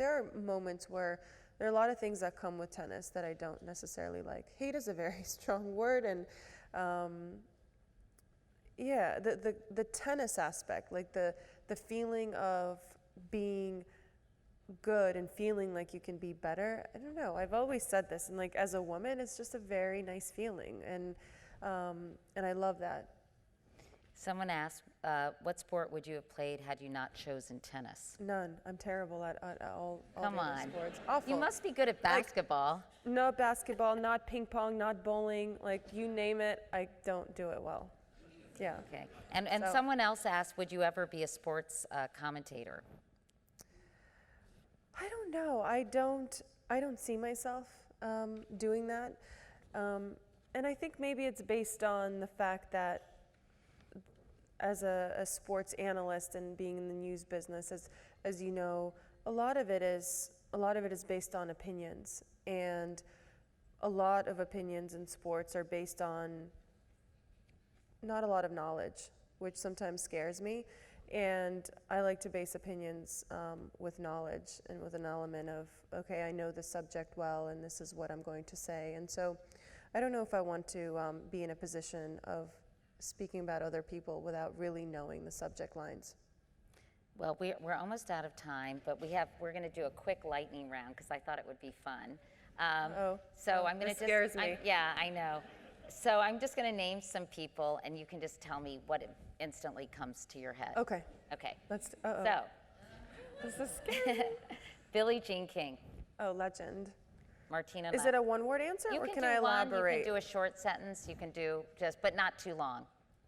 are moments where there are a lot of things that come with tennis that I don't necessarily like. Hate is a very strong word, and the tennis aspect, like the feeling of being good and feeling like you can be better. I don't know. I've always said this, and like as a woman, it's just a very nice feeling, and I love that. Someone asked, what sport would you have played had you not chosen tennis? None. I'm terrible at all Come the other on. sports. Awful. You must be good at basketball. Not basketball, not ping pong, not bowling. Like you name it, I don't do it well. Yeah. Okay. And someone else asked, would you ever be a sports commentator? I don't know. I don't see myself doing that. And I think maybe it's based on the fact that as a sports analyst and being in the news business, as you know, a lot of it is based on opinions, and a lot of opinions in sports are based on not a lot of knowledge, which sometimes scares me. And I like to base opinions with knowledge and with an element of, okay, I know the subject well, and this is what I'm going to say. And so I don't know if I want to be in a position of speaking about other people without really knowing the subject lines. Well, we're almost out of time, but we're going to do a quick lightning round because I thought it would be fun. I'm going to this scares me. Yeah, I know. So I'm just going to name some people, and you can just tell me what instantly comes to your head. Okay. Okay. So. This is scary. Billie Jean King. Oh, legend. Martina. Is it a one-word answer, or can I elaborate? You can do a short sentence. You can do but not too long,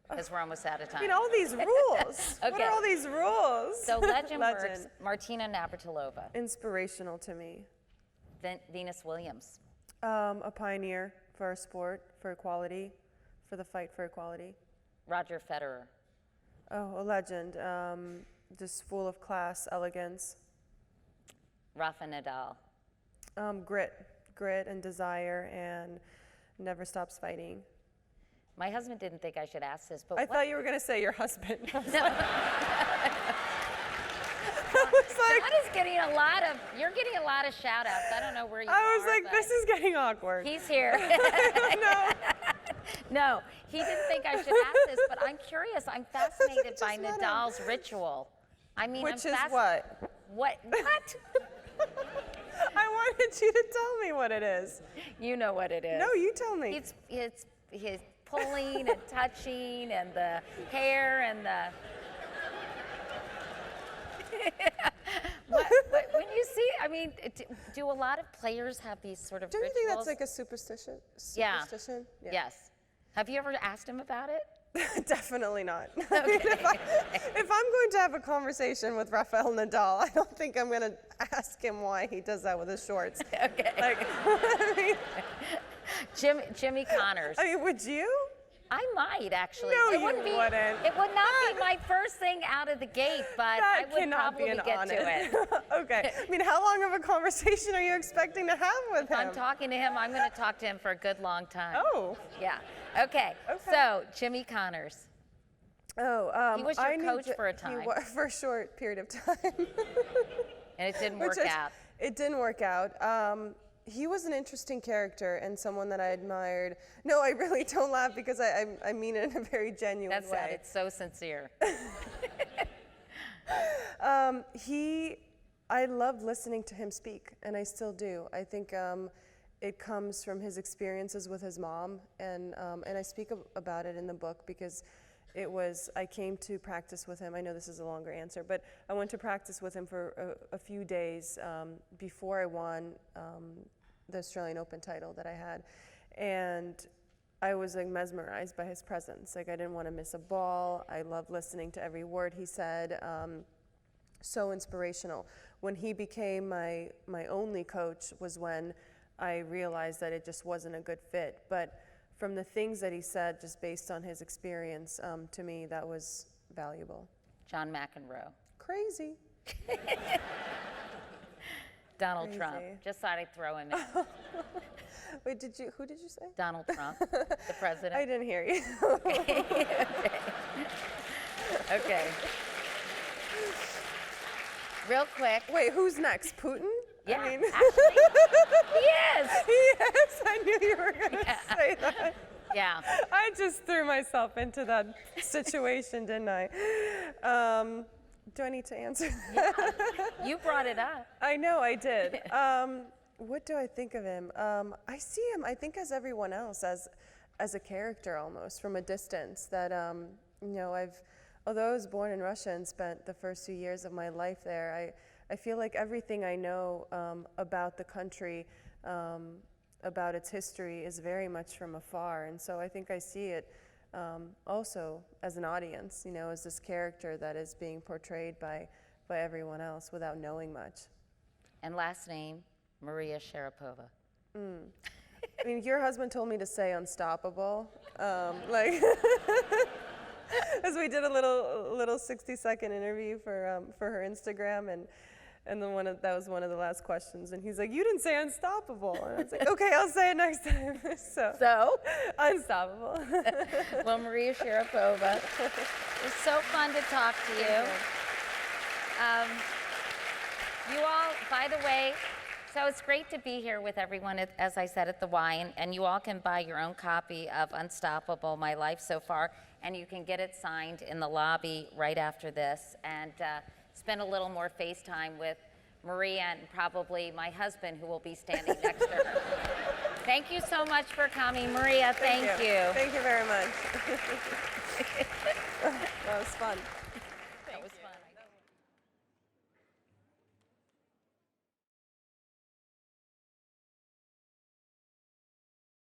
because we're almost out of time. I mean, all these rules. Okay. What are all these rules? So legend works. Martina Navratilova. Inspirational to me. Venus Williams. A pioneer for our sport, for equality, for the fight for equality. Roger Federer. Oh, a legend. Just full of class, elegance. Rafa Nadal. Grit and desire, and never stops fighting. My husband didn't think I should ask this, but I thought you were going to say your husband. No. You're getting a lot of shout outs. I don't know where you are. I was like, this is getting awkward. He's here. No. No, he didn't think I should ask this, but I'm curious. I'm fascinated by Nadal's ritual. I mean, Which is what? What? I wanted you to tell me what it is. You know what it is. No, you tell me. It's his pulling and touching and the hair and the... when you see, I mean, do a lot of players have these sort of Don't rituals? you think that's like a superstition? Yeah. Yeah. Yes. Have you ever asked him about it? Definitely not. Okay. I mean, if I'm going to have a conversation with Rafael Nadal, I don't think I'm going to ask him why he does that with his shorts. Okay. Like, I mean, Jimmy Connors. I mean, would you? I might actually. No, it you wouldn't. It would not be my first thing out of the gate, but I would probably get to it. Okay. I mean, how long of a conversation are you expecting to have with him? I'm talking to him. I'm going to talk to him for a good long time. Oh. Yeah. Okay. So Jimmy Connors. Oh. He was your coach for a time. For a short period of time. And it didn't work out. It didn't work out. He was an interesting character and someone that I admired. No, I really don't laugh because I mean it in a very genuine way. That's sad. It's so sincere. I loved listening to him speak, and I still do. I think it comes from his experiences with his mom, and I speak about it in the book because I came to practice with him. I know this is a longer answer, but I went to practice with him for a few days before I won the Australian Open title that I had. And I was like mesmerized by his presence. Like I didn't want to miss a ball. I loved listening to every word he said. so inspirational. When he became my only coach was when I realized that it just wasn't a good fit. But from the things that he said, just based on his experience, to me, that was valuable. John McEnroe. Crazy. Donald Crazy. Trump. Just thought I'd throw him in. Wait, who did you say? Donald Trump, the president. I didn't hear you. Okay. Real quick. Wait, who's next? Putin? Yeah, I mean, actually, he is. yes, I knew you were going to say that. Yeah. I just threw myself into that situation, didn't I? Do I need to answer that? You brought it up. I know I did. What do I think of him? I see him, I think, as everyone else, as a character almost, from a distance. That, you know, although I was born in Russia and spent the first few years of my life there, I feel like everything I know about the country, about its history, is very much from afar. And so I think I see it also as an audience, you know, as this character that is being portrayed by everyone else without knowing much. And last name, Maria Sharapova. I mean, your husband told me to say unstoppable, like, as we did a little 60-second interview for her Instagram, and then that was one of the last questions, and he's like, "You didn't say unstoppable," and I was like, "Okay, I'll say it next time." So unstoppable. Well, Maria Sharapova, it was so fun to talk to you. You all, by the way, so it's great to be here with everyone, as I said, at the Y, and you all can buy your own copy of Unstoppable, My Life So Far, and you can get it signed in the lobby right after this, and spend a little more FaceTime with Maria and probably my husband, who will be standing next to her. Thank you so much for coming, Maria. Thank you. Thank you very much. That was fun.